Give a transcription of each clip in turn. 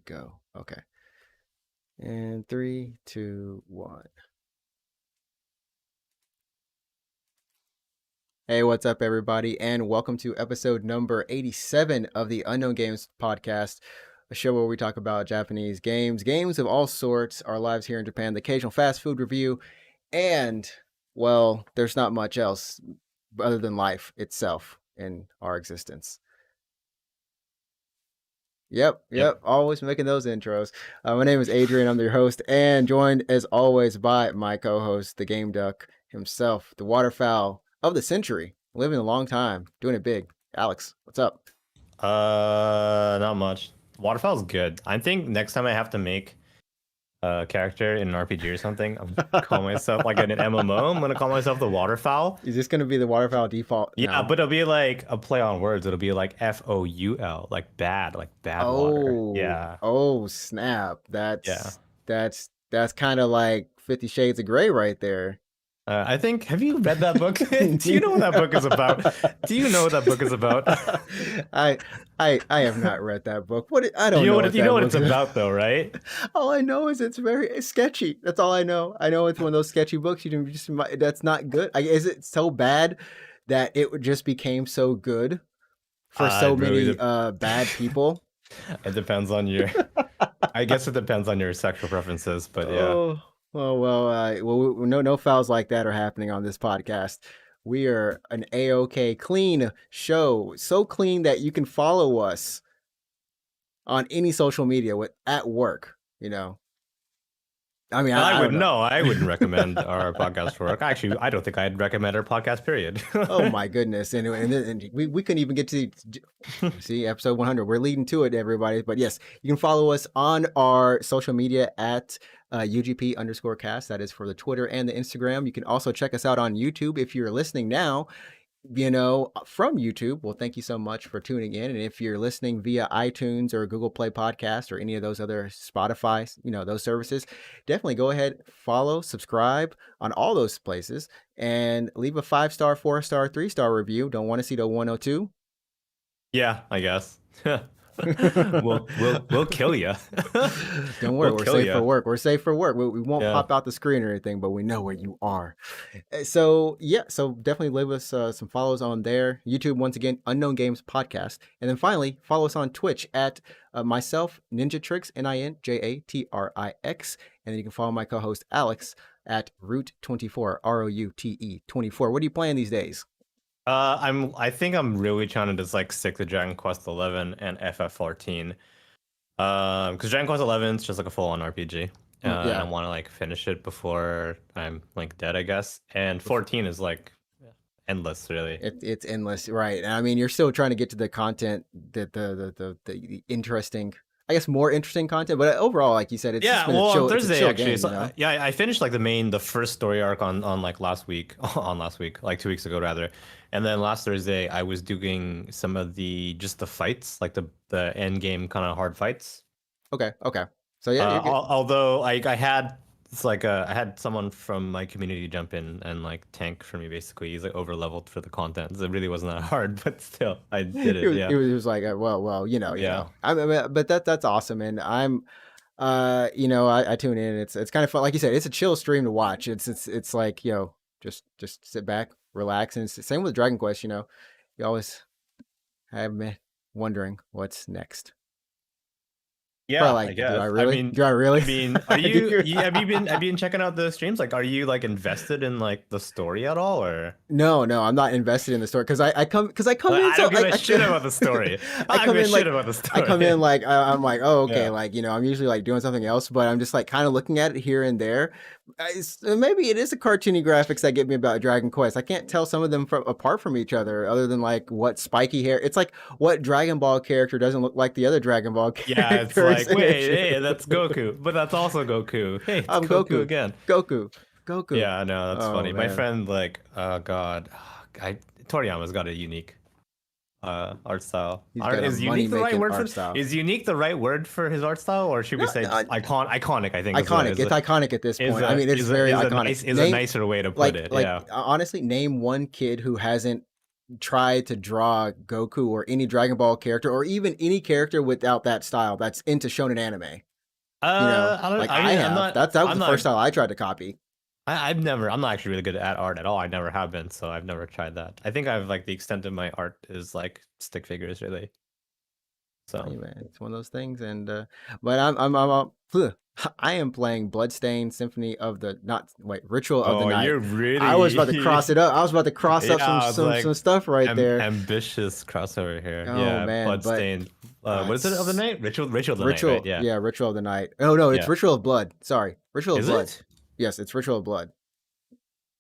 go. Okay. And 3, 2, 1. Hey, what's up, everybody? And welcome to episode number 87 of the Unknown Games podcast, a show where we talk about Japanese games of all sorts, our lives here in Japan, the occasional fast food review, and, well, there's not much else other than life itself in our existence. Yep. Always making those intros. My name is Adrian. I'm your host, and joined as always by my co-host, the Game Duck himself, the waterfowl of the century, living a long time, doing it big. Alex, what's up? Not much. Waterfall's good. I think next time I have to make a character in an RPG or something, I'm gonna call myself like in an MMO. I'm gonna call myself the Waterfowl. Is this gonna be the waterfowl default? Yeah, No. but it'll be like a play on words. It'll be like FOUL, like bad water. Oh, Yeah, oh, snap! yeah. That's kind of like 50 Shades of Grey right there. I think. Have you read that book? Do you know what that book is about? Do you know what that book is about? I I have not read that book. I don't You know know what you know what it's book is. about, though, right? All I know is it's very sketchy. That's all I know. I know it's one of those sketchy books. That's not good. Is it so bad that it just became so good for so many bad people? It depends on your. I guess it depends on your sexual preferences, but yeah. Oh, well, no fouls like that are happening on this podcast. We are an A-OK clean show, so clean that you can follow us on any social media at work. You know, I mean, I wouldn't. No, I wouldn't recommend our podcast for work. Actually, I don't think I'd recommend our podcast. Period. Oh my goodness! And we couldn't even get to see episode 100. We're leading to it, everybody. But yes, you can follow us on our social media at UGP_cast. That is for the Twitter and the Instagram. You can also check us out on YouTube if you're listening now, from YouTube. Well, thank you so much for tuning in. And if you're listening via iTunes or Google Play Podcast or any of those other Spotify, those services, definitely go ahead, follow, subscribe on all those places, and leave a 5-star, 4-star, 3-star review. Don't want to see the 102? Yeah, I guess. we'll kill you. Don't worry, we're safe for work. We're safe for work. We won't pop out the screen or anything, but we know where you are. So definitely leave us some follows on there. YouTube, once again, Unknown Games Podcast. And then finally, follow us on Twitch at myself, Ninjatrix, NINJATRIX. And then you can follow my co-host Alex at Route24, ROUTE 24. What are you playing these days? I think I'm really trying to just like stick to Dragon Quest 11 and FF14. Because Dragon Quest 11 is just like a full-on RPG. And I want to like finish it before I'm like dead, I guess. And 14 is like endless, really. It's endless, right? I mean, you're still trying to get to the content, the interesting, I guess, more interesting content, but overall, like you said, it's just been a chill, Thursday actually. Game, I finished like the first story arc on like last week, like 2 weeks ago rather, and then last Thursday I was doing some of the fights, like the end game kind of hard fights. Okay. So yeah. Although I had I had someone from my community jump in and like tank for me. Basically, he's like over leveled for the content. So it really wasn't that hard, but still, I did it. He was like, well, you know. I mean, but that's awesome, and I'm, I tune in. It's kind of fun, like you said. It's a chill stream to watch. It's like just sit back, relax, and it's the same with Dragon Quest. You always have me wondering what's next. Yeah, like, I guess. Do I really? I mean, are you have you been checking out the streams? Like, are you like invested in like the story at all, or? No, I'm not invested in the story because I come in. I don't give a shit about the story. I come in like I'm like, oh, okay, like I'm usually like doing something else, but I'm just like kind of looking at it here and there. Maybe it is the cartoony graphics that get me about Dragon Quest. I can't tell some of them apart from each other, other than like what spiky hair. It's like what Dragon Ball character doesn't look like the other Dragon Ball character. Yeah, it's like, wait, hey, that's Goku, but that's also Goku. Hey, it's Goku again. Goku. Yeah, I know, that's funny. Man. My friend, like, oh god, Toriyama's got a unique art style. Is unique the right word for? Is unique the right word for his art style, or should we say iconic? I think iconic. It's iconic at this point. I mean, it's very iconic. Is a nicer way to put it. Like, honestly, name one kid who hasn't tried to draw Goku or any Dragon Ball character or even any character without that style that's into shonen anime. You know, I don't. like I I mean, have. That was I'm the first not. style I tried to copy. I've never. I'm not actually really good at art at all. I never have been, so I've never tried that. I think I've like the extent of my art is like stick figures, really. Hey So. man, it's one of those things. And but I am playing Bloodstained Symphony of the not wait Ritual of the Oh, Night. you're I was about to cross really. it up. I was about to cross up Yeah, I was some like stuff right there. ambitious crossover here. Oh Yeah, man, but Bloodstained. What is it of the it's night? Ritual of the night, right? Yeah. Yeah, Ritual of the Night. Oh no, it's Yeah. Ritual of Blood. Sorry, Ritual of Is Blood. it? Yes, it's Ritual of Blood.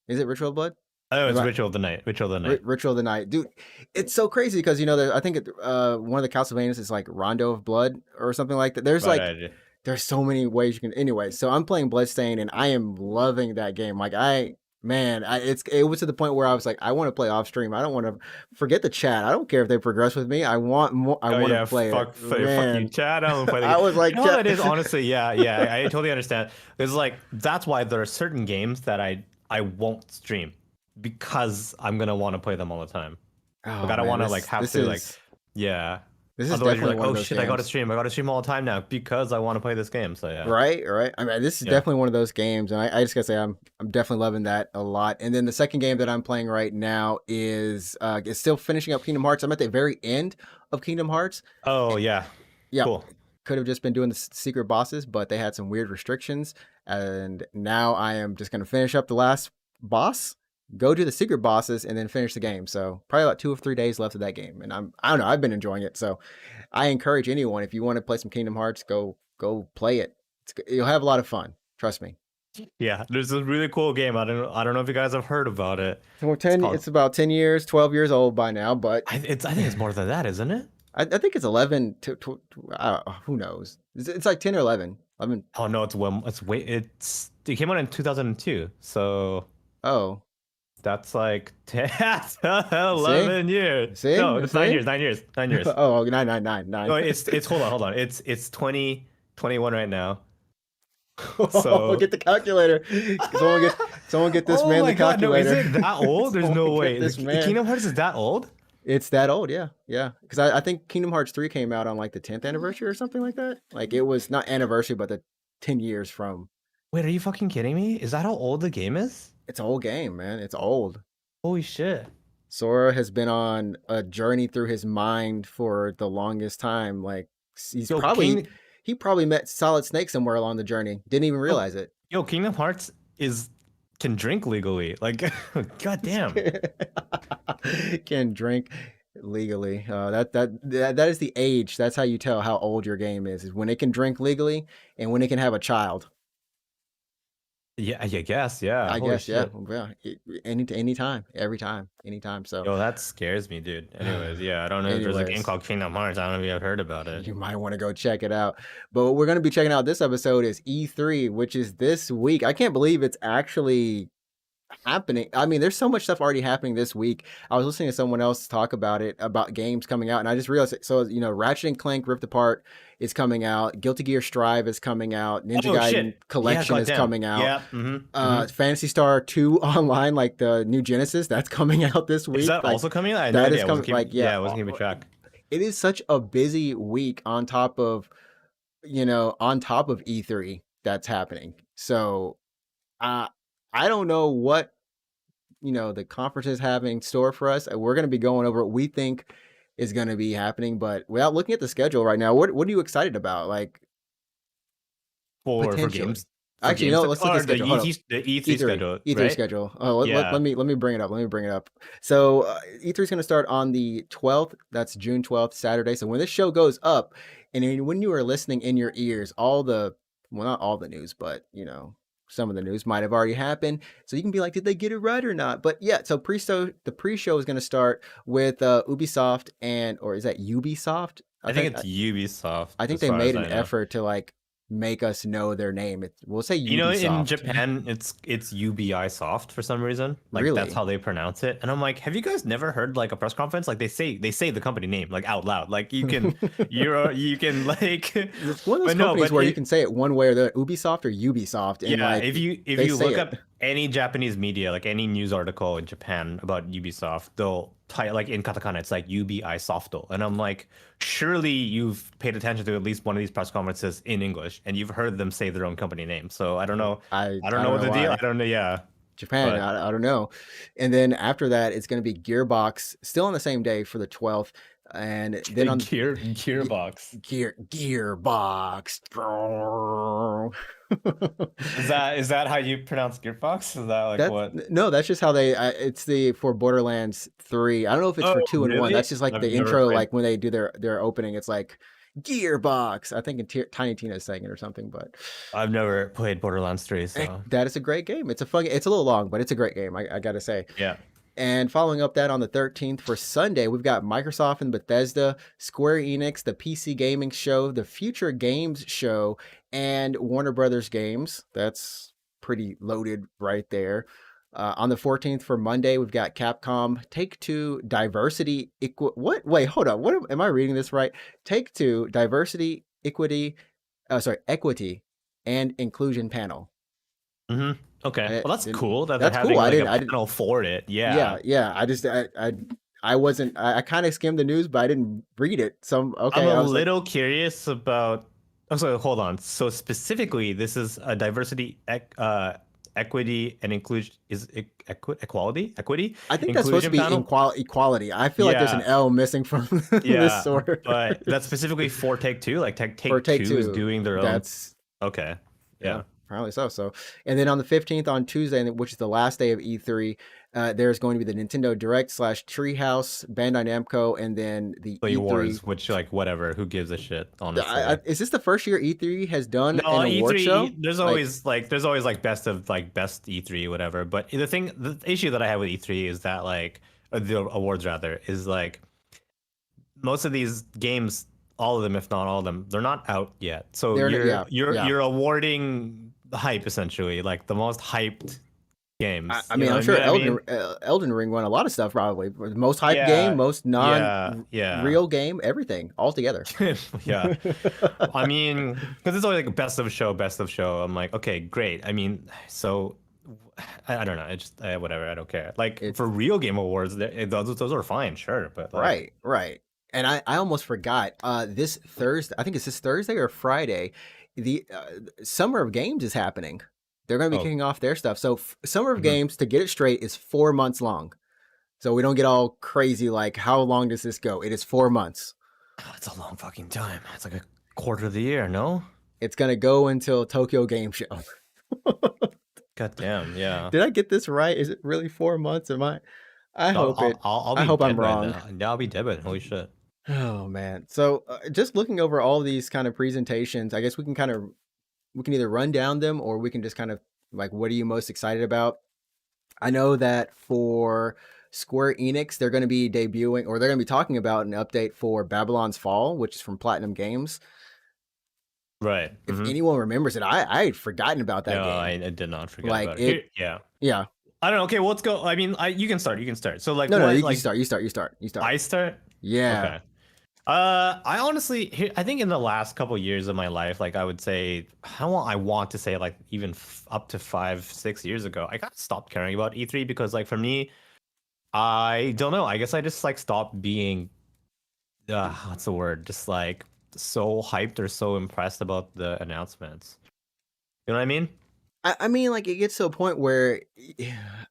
Is it Ritual of Blood? Oh, Am it's I- Ritual of the Night. Ritual of the Night. Ritual of the Night, dude. It's so crazy because I think one of the Castlevanias is like Rondo of Blood or something like that. Right. There's so many ways you can. Anyway, so I'm playing Bloodstained and I am loving that game. Like it was to the point where I was like, I want to play off stream. I don't want to forget the chat. I don't care if they progress with me. I want more. I Oh want to yeah, play it. fuck you, Man, Chad. I'm gonna play the I game. was You like, know what that is, honestly. Yeah, I totally understand. It's like that's why there are certain games that I won't stream because I'm gonna want to play them all the time. Like oh I don't man, want to like have to like yeah. this is Otherwise you're definitely like, one of oh those shit, I gotta games. stream. I gotta stream all the time now because I want to play this game. So yeah, Right. I mean, this is yeah. definitely one of those games, and I just gotta say I'm definitely loving that a lot. And then the second game that I'm playing right now is still finishing up Kingdom Hearts. I'm at the very end of Kingdom Hearts. Oh yeah, Yeah, cool. could have just been doing the secret bosses, but they had some weird restrictions, and now I am just gonna finish up the last boss, go do the secret bosses, and then finish the game. So probably about 2 or 3 days left of that game, and I don't know, I've been enjoying it. So I encourage anyone if you want to play some Kingdom Hearts, go play it. You'll have a lot of fun. Trust me. Yeah, there's a really cool game. I don't know if you guys have heard about it. So we're It's 10. called. It's about 10 years, 12 years old by now, but I think it's more than that, isn't it? I think it's 11 who knows? It's like 10 or 11. 11. Oh no, it came out in 2002, so Oh, that's like 10, see, 11 years. see, No, it's 9 years, see. 9 years, 9 years. Oh, 9. No, it's hold on. It's 2021 right now. Oh, So get the calculator. Someone get this oh man my the God, no, is calculator. it that old? There's no Someone way. get this man. Kingdom Hearts is that old? It's that old, yeah. Because I think Kingdom Hearts 3 came out on like the 10th anniversary or something like that. Like it was not anniversary, but the 10 years from. Wait, are you fucking kidding me? Is that how old the game is? It's an old game, man. It's old. Holy shit. Sora has been on a journey through his mind for the longest time. Like Yo, he probably met Solid Snake somewhere along the journey. Didn't even realize it. Yo, Kingdom Hearts can drink legally. Like, goddamn. Can drink legally. That is the age. That's how you tell how old your game is when it can drink legally and when it can have a child. Yeah, I guess. Yeah. I Holy guess, yeah. shit. Yeah. Anytime, every time, anytime. So Yo, that scares me, dude. Anyways, yeah, I don't know if there's a game anyways, called Kingdom Hearts. I don't know if you've heard about it. you might want to go check it out. But what we're going to be checking out this episode is E3, which is this week. I can't believe it's actually happening. I mean, there's so much stuff already happening this week. I was listening to someone else talk about it, about games coming out, and I just realized so Ratchet and Clank Rift Apart is coming out, Guilty Gear Strive is coming out, Ninja Oh Gaiden shit. Collection is coming out. Yeah. Phantasy Star 2 Online, like the new Genesis, that's coming out this week. Is that like, also coming out? I had that no is idea. coming. Like, yeah, I wasn't keeping track. it is such a busy week on top of E3 that's happening. So I don't know what the conference is having in store for us. We're going to be going over what we think is going to be happening, but without looking at the schedule right now, what are you excited about? Like For potentially. games. Actually, let's look at the schedule. The E3 schedule. E3 right? schedule. Oh, Yeah. let me bring it up. Let me bring it up. So E3 is going to start on the 12th. That's June 12th, Saturday. So when this show goes up, and when you are listening in your ears, not all the news, but some of the news might have already happened. So you can be like, did they get it right or not? But yeah, so the pre-show is going to start with Ubisoft or is that Ubisoft? I think it's Ubisoft. I think they made an effort to like make us know their name. We'll say Ubisoft. In Japan, it's UBI Soft for some reason. Like Really? that's how they pronounce it. And I'm like, have you guys never heard like a press conference? Like they say the company name like out loud. Like you can you can like It's one of those companies where you can say it one way or the other, Ubisoft or Ubisoft. And yeah, like, if you they look up any Japanese media, like any news article in Japan about Ubisoft, they'll type like in katakana, it's like Ubi Softo. And I'm like, surely you've paid attention to at least one of these press conferences in English and you've heard them say their own company name. So I don't know. I don't I know don't what know the deal. I why. don't know. Yeah. Japan, But I don't know. And then after that, it's going to be Gearbox, still on the same day for the 12th, and then on Ge- Gearbox. Gearbox. Is that how you pronounce Gearbox? Is that like That's what? no, that's just how they. It's the for Borderlands 3. I don't know if it's Oh, for 2 and 1. really? That's just like I've the never intro, played. like when they do their opening. It's like Gearbox. I think Tiny Tina's saying it or something, but I've never played Borderlands 3, so that is a great game. It's a fun. It's a little long, but it's a great game. I gotta say. yeah. And following up that on the 13th for Sunday, we've got Microsoft and Bethesda, Square Enix, the PC Gaming Show, the Future Games Show, and Warner Brothers Games. That's pretty loaded right there. On the 14th for Monday, we've got Capcom, Take Two, Diversity, what? Wait, hold on. Am I reading this right? Take Two, Diversity, Equity, and Inclusion Panel. Mm-hmm. Okay. I Well, that's didn't. cool that they're That's cool. having like a I didn't. panel for it. Yeah, Yeah. yeah. I wasn't. I kind of skimmed the news, but I didn't read it. So I'm okay, a I was like, little curious about. Oh, so hold on. So specifically, this is a diversity, equity, and inclusion. Is it equity, I think that's supposed to inclusion be panel? equality. I feel like there's an Yeah, L missing from this yeah. But that's source specifically for Take Two. Like for Take Take Two is Two. doing their own. That's Okay. yeah, Yeah. apparently so. So, and then on the 15th on Tuesday, which is the last day of E3, there's going to be the Nintendo Direct slash Treehouse, Bandai Namco, and then the Play E3. Wars, which like whatever, who gives a shit, honestly. Is this the first year E3 has done No, an award show? E3. There's always like best E3 whatever. But the issue that I have with E3 is that like the awards rather is like most of these games, all of them, if not all of them, they're not out yet. So Yeah, yeah. you're awarding the hype essentially, like the most hyped games. I You mean, know, I'm you know sure what I mean? Elden Ring won a lot of stuff. Probably most hype game, Yeah, most non yeah, yeah, real game, everything all together. yeah. I mean, because it's always like best of show, best of show. I'm like, okay, great. I mean, so I don't know. It just whatever. I don't care. Like It's for real game awards, those are fine, sure. But like, right, right. And I almost forgot. This Thursday, I think it's this Thursday or Friday. The Summer of Games is happening. They're going to be oh, kicking off their stuff. So Summer of mhm. Games, to get it straight, is 4 months long. So we don't get all crazy. Like, how long does this go? It is 4 months. Oh, it's a long fucking time. It's like a quarter of the year, no? It's going to go until Tokyo Game Show. God damn, yeah. Did I get this right? Is it really 4 months? Am I? I I'll hope I'll it. I'll, I'll I be hope I'm dead by wrong. then. Yeah, I'll be dead by then. Holy shit. Oh man. So just looking over all these kind of presentations, I guess we can either run down them or we can just kind of like, what are you most excited about? I know that for Square Enix, they're going to be debuting or they're going to be talking about an update for Babylon's Fall, which is from Platinum Games. Right. If Mm-hmm. anyone remembers it, I had forgotten about that No, game. I did not forget Like about it. Here, it, yeah. yeah. I don't know. Okay, well, let's go. I mean, you can start. You can start. So, like, No, no, what, you like, start. You start. You start. You start. I start? Yeah. Okay. I honestly, I think in the last couple years of my life, like, I would say, I want to say, like, even up to 5, 6 years ago, I got stopped caring about E3 because, like, for me, I don't know. I guess I just like stopped being, what's the word? Just like so hyped or so impressed about the announcements. You know what I mean? I mean, like it gets to a point where,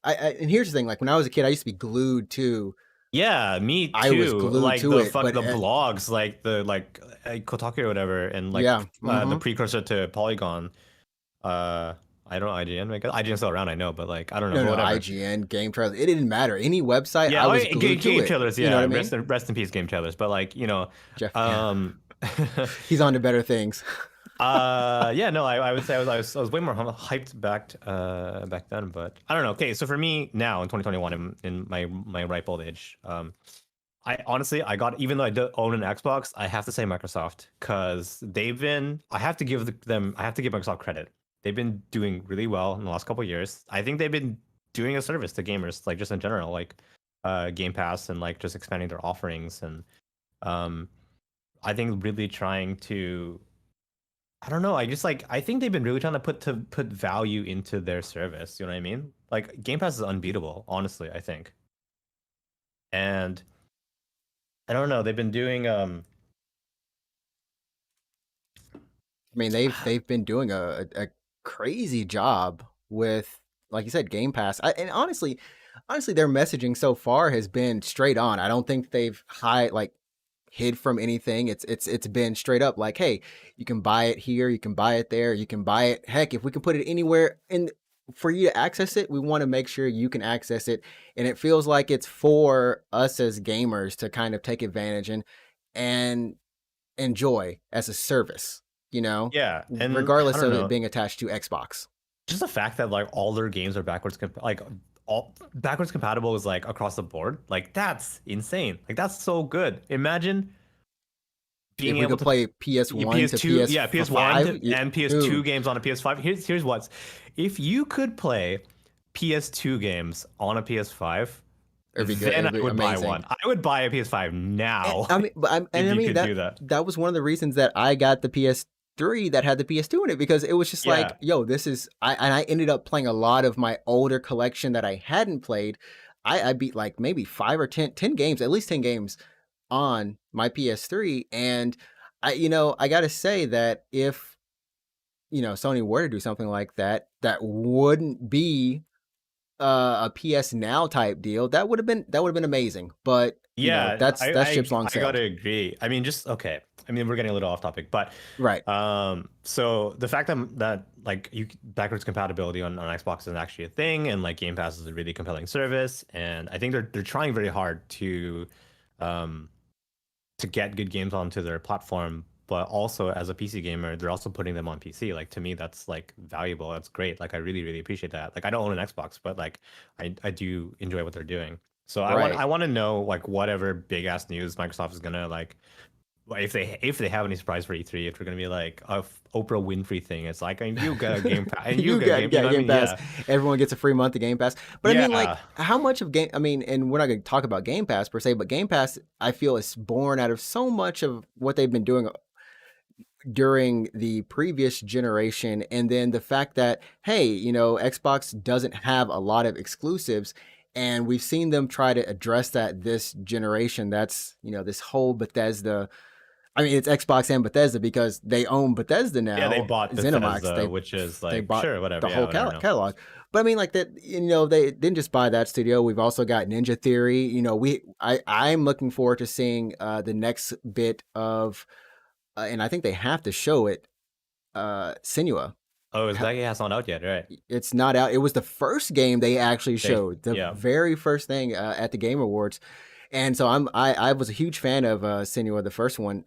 and here's the thing: like when I was a kid, I used to be glued to. Yeah, me I was too. glued Like to the it, fuck but the blogs, like the Kotaku or whatever, and like yeah, the mm-hmm. precursor to Polygon. I don't know IGN. Like IGN's still around, I know, but like I don't know, No, but no, whatever. IGN, Game Trailers, it didn't matter. Any website, Yeah, I oh, was yeah, glued to game it. trailers. You know what Yeah, I mean? rest in peace, game trailers. But like Jeff, yeah, um, he's on to better things. yeah, no, I would say I was way more hyped back then, but I don't know. Okay, so for me now in 2021, in my ripe old age, I honestly, I got, even though I do own an Xbox, I have to say Microsoft because I have to give Microsoft credit. They've been doing really well in the last couple of years. I think they've been doing a service to gamers, like just in general, like Game Pass and like just expanding their offerings. And um, I think really trying to I don't know. I just like I think they've been really trying to put value into their service. You know what I mean? Like Game Pass is unbeatable, honestly, I think. And I don't know. They've been doing I mean, they've been doing a crazy job with, like you said, Game Pass. And honestly, their messaging so far has been straight on. I don't think they've hid from anything. It's been straight up like, hey, you can buy it here, you can buy it there, you can buy it. Heck, if we can put it anywhere and for you to access it, we want to make sure you can access it. And it feels like it's for us as gamers to kind of take advantage and enjoy as a service, yeah, and I regardless don't of it know. being attached to Xbox. Just the fact that like all their games are like all backwards compatible is like across the board. Like that's insane. Like that's so good. Imagine If being we able could to play PS1 to PS2, yeah, PS1 PS5, and PS2 dude, games on a PS5. Here's what's if you could play PS2 games on a PS5, it'd be good. then I It'd be would buy amazing. one. I would buy a PS5 And, now I mean, but if I you mean could do that. that was one of the reasons that I got the PS3 that had the PS2 in it, because it was just like, Yeah. yo, this is I ended up playing a lot of my older collection that I hadn't played. I beat like maybe 5 or 10 games, at least 10 games on my PS3. And I gotta say that if Sony were to do something like that, that wouldn't be a PS Now type deal. That would have been amazing. But Yeah, that ship's long I gotta sailed. agree. I mean, just okay. I mean, we're getting a little off topic, but Right. so the fact that like you backwards compatibility on Xbox is actually a thing, and like Game Pass is a really compelling service, and I think they're trying very hard um to get good games onto their platform, but also as a PC gamer, they're also putting them on PC. Like to me, that's like valuable. That's great. Like I really, really appreciate that. Like I don't own an Xbox, but like I do enjoy what they're doing. So Right. I want to know like whatever big ass news Microsoft is gonna like if they have any surprise for E3, if they're gonna be like a Oprah Winfrey thing. It's like and you got a Game Pass and you You got a got game. You know what I Game mean? Pass. Yeah, Everyone gets a free month of Game Pass. But I mean, like, yeah, how much of Game? I mean, and we're not going to talk about Game Pass per se, but Game Pass, I feel, is born out of so much of what they've been doing during the previous generation, and then the fact that, hey, Xbox doesn't have a lot of exclusives, and we've seen them try to address that this generation. That's this whole Bethesda. I mean, it's Xbox and Bethesda because they own Bethesda yeah. They now. bought ZeniMax, Bethesda, which is they like bought sure, whatever. the Yeah, whole whatever. No. catalog. But I mean, like that, they didn't just buy that studio. We've also got Ninja Theory. I'm looking forward to seeing the next bit of, and I think they have to show it. Senua. Oh, is that yeah? It's not out yet, right? It's not out. It was the first game they actually showed, the Yeah. very first thing at the Game Awards. And so I was a huge fan of Senua, the first one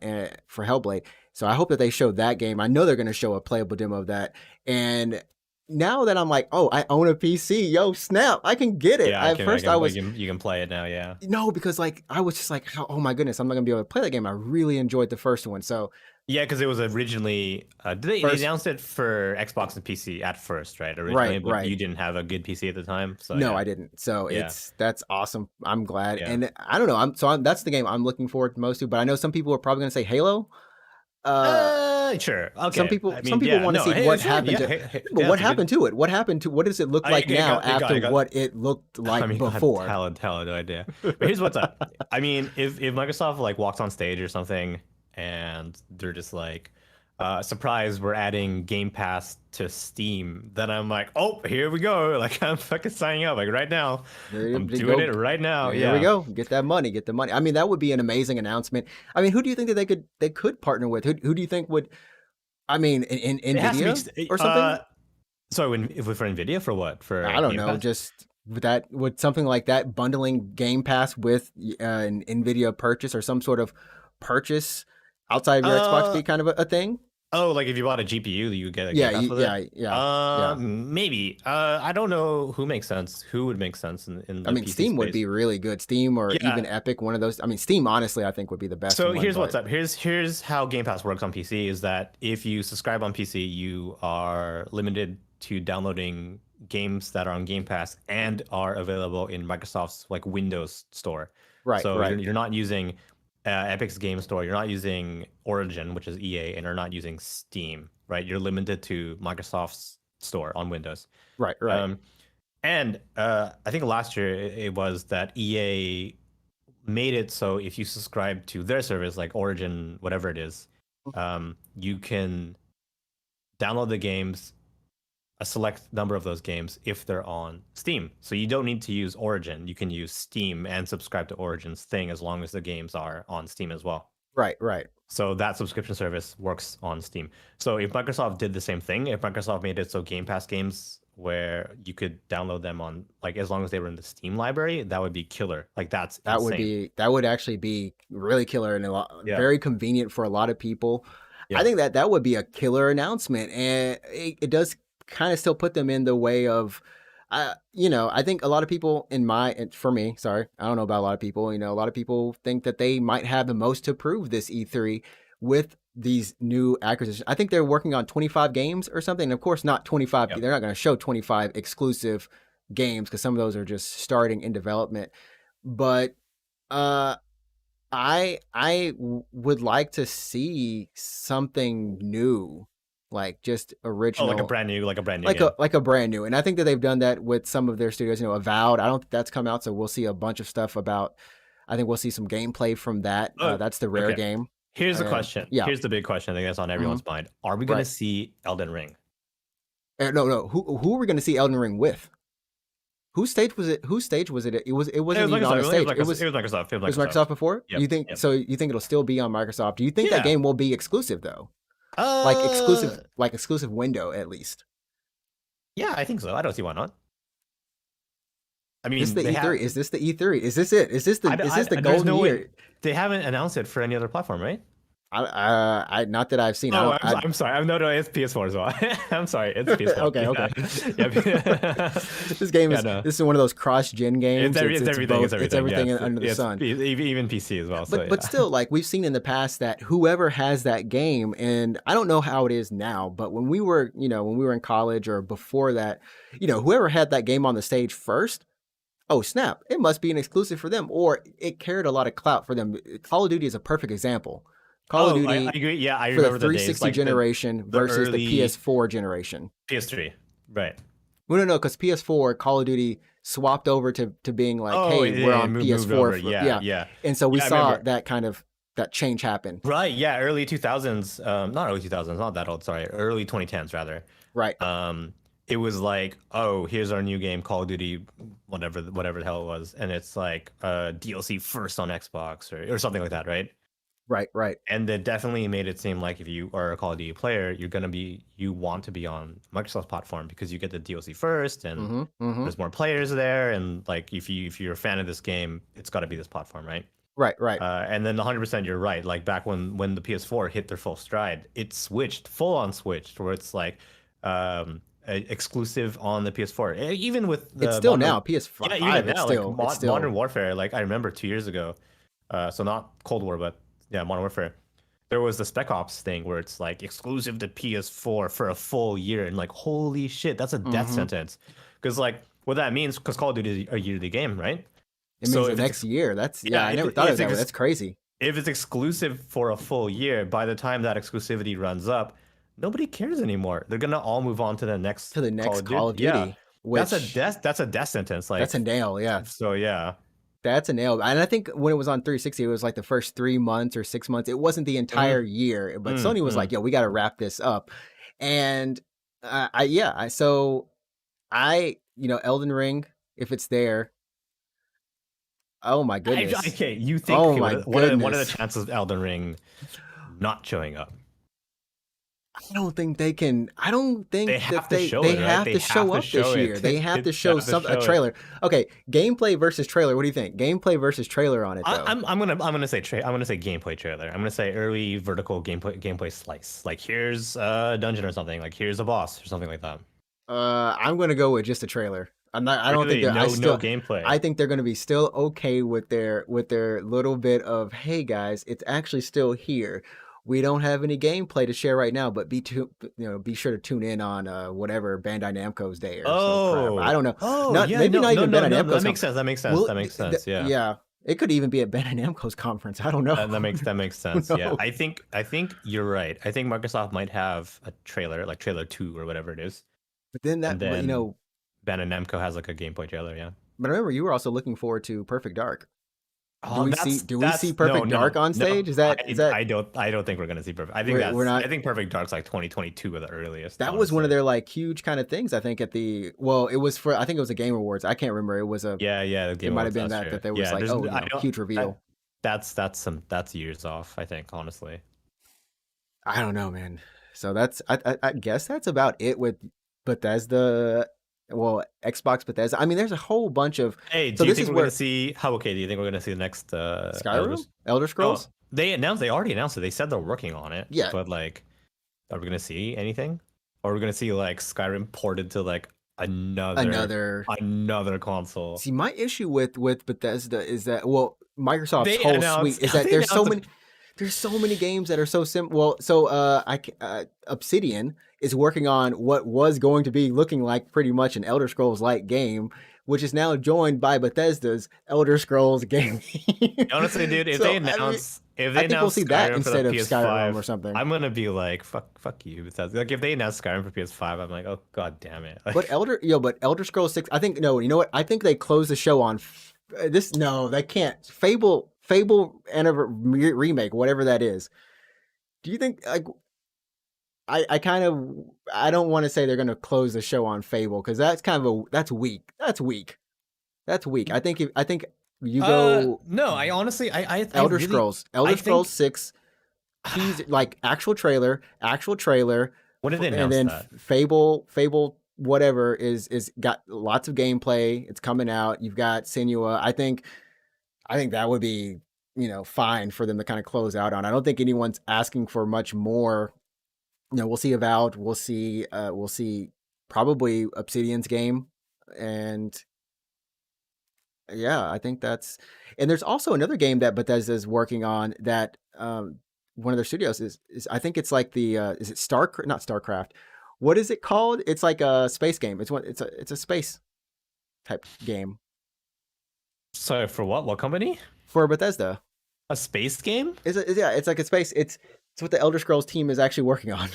for Hellblade. So I hope that they show that game. I know they're going to show a playable demo of that. And now that I'm like, oh, I own a PC, yo, snap, I can get it. Yeah, At first, I was you can play it now. Yeah, no, because like I was just like, oh my goodness, I'm not gonna be able to play that game. I really enjoyed the first one. So yeah, because it was originally they first, announced it for Xbox and PC at first, right? right, Originally, but right. you didn't have a good PC at the time, so No, yeah, I didn't. So yeah, that's awesome. I'm glad. yeah. And I don't know. That's the game I'm looking forward to most to. But I know some people are probably gonna say Halo. Uh, Sure, some okay. people I some mean, people yeah, want to no, see hey, what sure, happened yeah, to. hey, hey, But yeah, what that's a good. happened to it? What happened to? What does it look like now I after got. what it looked I like mean, I before? hell no idea. But here's what's up. I mean, if Microsoft like walks on stage or something and they're just like, surprise, we're adding Game Pass to Steam, then I'm like, oh, here we go. Like I'm fucking signing up like right now. There I'm you doing it go. right now. There we Yeah. go. Get that money. Get the money. I mean, that would be an amazing announcement. I mean, who do you think that they could partner with? Who do you think would? I mean, in It has to Nvidia be. or something? So when if for Nvidia for what for I don't Game know. Pass? Just with something like that, bundling Game Pass with an Nvidia purchase or some sort of purchase outside of your Xbox Uh, be kind of a thing. Oh, like if you bought a GPU, you get a Yeah, Game Pass with it? yeah, yeah, yeah. Maybe. I don't know who makes sense. Who would make sense in I the mean, PC Steam would space? be really good. Steam or even Yeah. Epic, one of those. I mean, Steam, honestly, I think would be the best So one. here's what's But up. Here's how Game Pass works on PC is that if you subscribe on PC, you are limited to downloading games that are on Game Pass and are available in Microsoft's like Windows store. right, So right, you're not using Epic's Game Store, you're not using Origin, which is EA, and you're not using Steam. right? You're limited to Microsoft's store on Windows. Right, right. Um, and I think last year it was that EA made it so if you subscribe to their service, like Origin, whatever it is, you can download the games, a select number of those games, if they're on Steam. So you don't need to use Origin. You can use Steam and subscribe to Origin's thing as long as the games are on Steam as well. Right, right. So that subscription service works on Steam. So if Microsoft did the same thing, if Microsoft made it so Game Pass games where you could download them on, like, as long as they were in the Steam library, that would be killer. Like, that's insane. That would actually be really killer and Yeah. very convenient for a lot of people. Yeah. I think that would be a killer announcement, and it does kind of still put them in the way of, I think a lot of people for me, sorry, I don't know about a lot of people, a lot of people think that they might have the most to prove this E3 with these new acquisitions. I think they're working on 25 games or something. And of course, not 25. Yep. They're not going to show 25 exclusive games because some of those are just starting in development. But I would like to see something new, like just original, like a brand new like a brand new. And I think that they've done that with some of their studios. Avowed, I don't think that's come out, so we'll see a bunch of stuff about. I think we'll see some gameplay from that. That's the Rare game. Here's the question. Yeah. Here's the big question. I think that's on everyone's mind. Are we going to see Elden Ring? No. Who are we going to see Elden Ring with? Whose stage was it? It wasn't even on a stage. It was Microsoft. It was Microsoft before. Yep, you think so? You think it'll still be on Microsoft? Do you think that game will be exclusive though? Like exclusive window at least. Yeah, I think so. I don't see why not. I mean, is this the E3? Is this the E3? Is this it? Is this the golden year? They haven't announced it for any other platform, right? Not that I've seen. Oh, I'm sorry. No, it's PS4 as well. I'm sorry, it's PS4. Okay. This game is this is one of those cross-gen games. It's everything under the sun. Even PC as well. But still, like we've seen in the past that whoever has that game, and I don't know how it is now, but when we were in college or before that, whoever had that game on the stage first. Oh snap! It must be an exclusive for them, or it carried a lot of clout for them. Call of Duty is a perfect example. Call of Duty, I agree. Yeah, I for remember the 360 days, like generation versus the PS4 generation. PS3, right? Well, no, because PS4 Call of Duty swapped over to being like, we're on PS4. Yeah. And so we saw that kind of that change happen. Right. Yeah. Early 2000s. Not early 2000s. Not that old. Sorry. Early 2010s rather. Right. It was like, oh, here's our new game, Call of Duty, whatever the hell it was, and it's like DLC first on Xbox or something like that, right? Right. And it definitely made it seem like if you are a Call of Duty player, you want to be on Microsoft's platform because you get the DLC first, and there's more players there, and like if you're a fan of this game, it's got to be this platform, right? Right. And then 100%, you're right. Like back when the PS4 hit their full stride, it switched full on switched where it's like. Exclusive on the PS4, even with the it's still now PS5. Yeah, even now, it's still Modern Warfare. Like I remember 2 years ago, so not Cold War, but yeah, Modern Warfare. There was the Spec Ops thing where it's like exclusive to PS4 for a full year, and like holy shit, that's a death sentence. Because like what that means, because Call of Duty is a yearly game, right? It means the next year. That's I never thought of that. That's crazy. If it's exclusive for a full year, by the time that exclusivity runs up. Nobody cares anymore. They're gonna all move on to the next Call of Duty. Yeah. That's a death sentence. Like that's a nail. Yeah. So yeah, that's a nail. And I think when it was on 360, it was like the first 3 months or 6 months. It wasn't the entire year, but Sony was like, "Yo, we got to wrap this up." And Elden Ring, if it's there. Oh my goodness. Okay, you think? Oh my goodness. What are the chances of Elden Ring not showing up? I don't think they can. I don't think they have to show up this year. They have to show a trailer. Okay, gameplay versus trailer. What do you think? Gameplay versus trailer on it. Though. I'm gonna say gameplay trailer. I'm gonna say early vertical gameplay slice. Like here's a dungeon or something. Like here's a boss or something like that. I'm gonna go with just a trailer. I don't think no gameplay. I think they're gonna be still okay with their little bit of, hey guys, it's actually still here. We don't have any gameplay to share right now, but be sure to tune in on whatever Bandai Namco's day or some crap. I don't know. Maybe not even Bandai Namco's. That makes sense. Yeah. Yeah. It could even be at Ben and Namco's conference. I don't know. That makes Who sense. Yeah, knows? I think you're right. I think Microsoft might have a trailer, like trailer 2 or whatever it is, But then and that, but you then know, Ben and Namco has like a gameplay trailer. Yeah. but remember you were also looking forward to Perfect Dark. Do Oh, we see? that's Do we see that's no, Perfect Dark no, on no. stage? Is I that I don't I don't think we're gonna see Perfect. we're I not? think Perfect Dark's like 2022 at the earliest, That was one of honestly. their like huge kind of things. I think at the well, it was for I think it was a Game Awards. I can't remember. It was a. Yeah, yeah, the It Game might have Awards been last that year. there was Yeah, like, there's oh, I don't huge reveal. that's years off, I think, honestly. I don't know, man. So that's I guess that's about it with Bethesda. Well, Xbox Bethesda. I mean, there's a whole bunch of. Hey, So do you this think is we're gonna where see how okay, do you think we're gonna see the next Skyrim, Elder No, Scrolls. they already announced it. They said they're working on it, Yeah, but like are we gonna see anything? Or are we gonna see like Skyrim ported to like another another. another console? See, my issue with Bethesda is that well, Microsoft's They whole suite announced is that they announced a there's so many games that are so simple. Well, so Obsidian is working on what was going to be looking like pretty much an Elder Scrolls like game, which is now joined by Bethesda's Elder Scrolls game. honestly, dude, So I mean, if I they think we'll announce see that Skyrim for the instead of Skyrim or PS5, something. I'm gonna be like, fuck you. Bethesda. Like if they announce Skyrim for PS5, I'm like, oh god damn it. But Like Elder Scrolls 6, I think no, you know what? I think they closed the show on this no, they can't. Fable remake, whatever that is. Do you think like I kind of I don't want to say they're going to close the show on Fable cuz that's kind of a that's weak. That's weak. That's weak. I think you go no, I honestly I Elder really Scrolls, I Elder Scrolls think 6 tease like actual trailer, when did they and announce then that? Fable whatever is got lots of gameplay. It's coming out. You've got Senua. I think that would be fine for them to kind of close out on. I don't think anyone's asking for much more. We'll see Avowed. We'll see probably Obsidian's game, and yeah, I think that's. And there's also another game that Bethesda is working on that one of their studios is I think it's like the is it Star not Starcraft, what is it called? It's like a space game. It's a space type game So for what? What company? for Bethesda. A space game? Yeah, it's like a space. It's what the Elder Scrolls team is actually working on,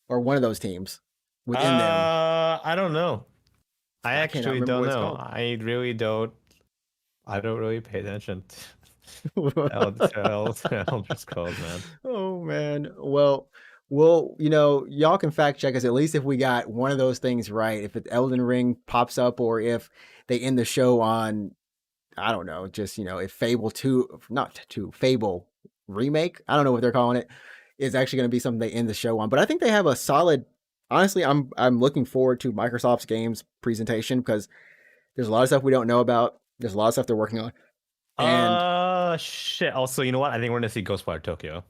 or one of those teams within them. I don't know. I I cannot actually remember don't what it's know. called. I don't really pay attention to Elder Scrolls, man. Oh man. Y'all can fact check us at least if we got one of those things right. If it's Elden Ring pops up, or if they end the show on, I don't know, just if Fable 2, not 2, Fable remake, I don't know what they're calling it, is actually going to be something they end the show on. But I think they have a solid. Honestly, I'm looking forward to Microsoft's games presentation because there's a lot of stuff we don't know about. There's a lot of stuff they're working on, and Shit. Also, you know what? I think we're gonna see Ghostwire Tokyo.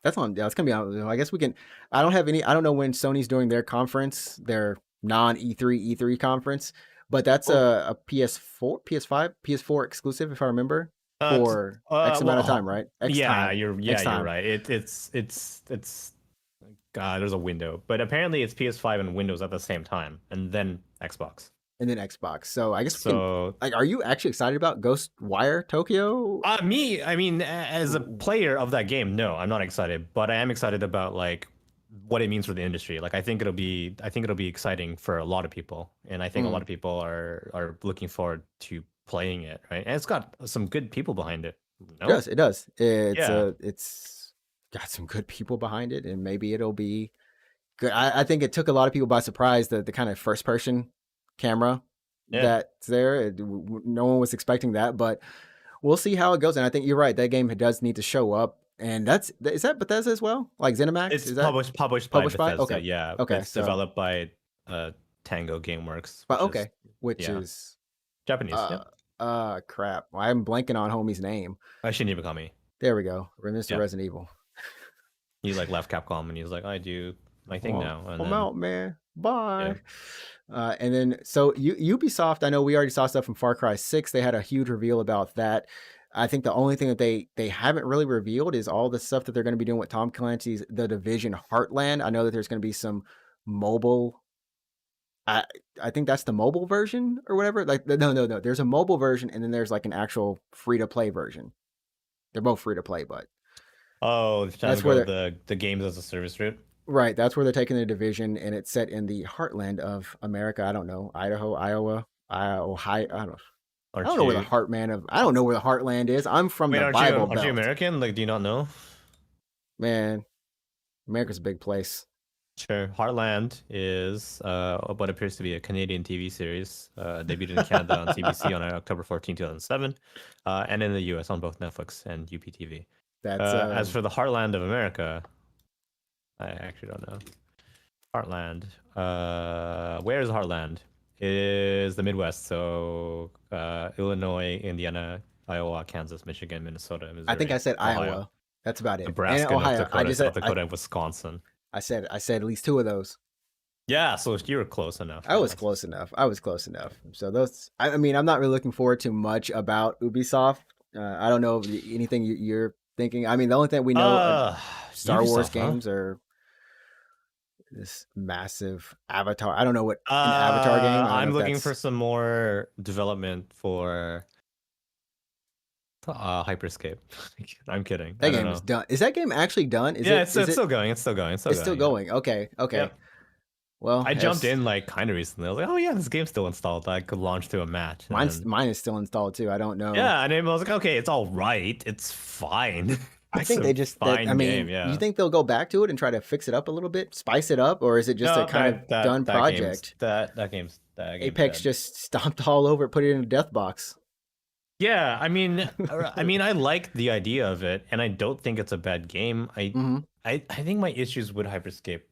that's on. Yeah, it's gonna be on. I guess we can. I don't have any. I don't know when Sony's doing their conference, their non E3 conference, but that's Oh, a PS4, PS5, PS4 exclusive, if I remember, for X amount of time, well, right? X time, yeah, X you're time, right. It's God, there's a window, but apparently it's PS5 and Windows at the same time, and then Xbox. and then Xbox. So I guess we can. So Like, are you actually excited about Ghostwire Tokyo? I mean, as a player of that game, no, I'm not excited, but I am excited about like what it means for the industry. Like, I think it'll be exciting for a lot of people, and I think a lot Mm, of people are looking forward to playing it, right? And it's got some good people behind it. it No, does. It does. yeah, It's got some good people behind it, and maybe it'll be good. I think it took a lot of people by surprise the kind of first person camera yeah. that's there. No one was expecting that, but we'll see how it goes. And I think you're right. That game does need to show up. And is that Bethesda as well? Like ZeniMax? It's Is that published by published by? Bethesda. Okay. Yeah, Okay. it's So, developed by Tango Gameworks, but which is okay. Which yeah, is, Japanese. Yeah, crap. I'm blanking on homie's name. I shouldn't even call me. There we go. Mr. Yeah, Resident Evil. he like left Capcom and he was like, I do my thing Well, now, and I'm then out, man. yeah. Bye. And then so Ubisoft, I know we already saw stuff from Far Cry 6. They had a huge reveal about that. I think the only thing that they haven't really revealed is all the stuff that they're going to be doing with Tom Clancy's The Division Heartland. I know that there's going to be some mobile I I think that's the mobile version or whatever. Like no. There's a mobile version and then there's like an actual free to play version. They're both free to play, but Oh, they're trying to that's where go they're the games as a service route. right. That's where they're taking the division, and it's set in the heartland of America. I don't know, Idaho, Iowa, Ohio. I don't Aren't know where the you? heartman of. I don't know where the heartland is. I'm from Wait, the aren't you Bible aren't you Belt, American? Like, do you not know? man. America's a big place. Sure. Heartland is what appears to be a Canadian TV series. Debuted in Canada on CBC on October 14, 2007, and in the US on both Netflix and UPTV. That's As for the Heartland of America, I actually don't know. Heartland. Where is Heartland? It is the Midwest, so Illinois, Indiana, Iowa, Kansas, Michigan, Minnesota, I think I Missouri, said Ohio, Iowa. That's about it. And Nebraska, North Ohio. I Dakota, just South said Dakota, Wisconsin. I said at least 2 of those. Yeah, so you were close enough. I Yeah, was close enough. I was close enough. So those. I mean, I'm not really looking forward to much about Ubisoft. I don't know anything you're thinking. I mean, the only thing we know, uh, Star Wars Ubisoft, huh? games are this massive Avatar. I don't know what an Avatar game. I don't know I'm if looking for that's some more development for Hyperscape. I'm kidding. I that don't game is know. done. Is that game actually done? Is Yeah, it? it's Is it's it? still going. It's still going. It's still It's still going. Yeah. going. Okay. Okay. Yep. Well, I jumped it's in like kind of recently. I was like, oh yeah, this game's still installed. I could launch to a match, and then mine is still installed too. I don't know. yeah, and then I was like, okay, it's all right. It's fine. I It's think a they just that. I fine game. mean, you Yeah. think they'll go back to it and try to fix it up a little bit, spice it up, or is it just a No, kind of done project? that game's Apex dead. just stomped all over it, put it in a death box. Yeah, I mean, I like the idea of it, and I don't think it's a bad game. Hmm. I think my issues with Hyperscape.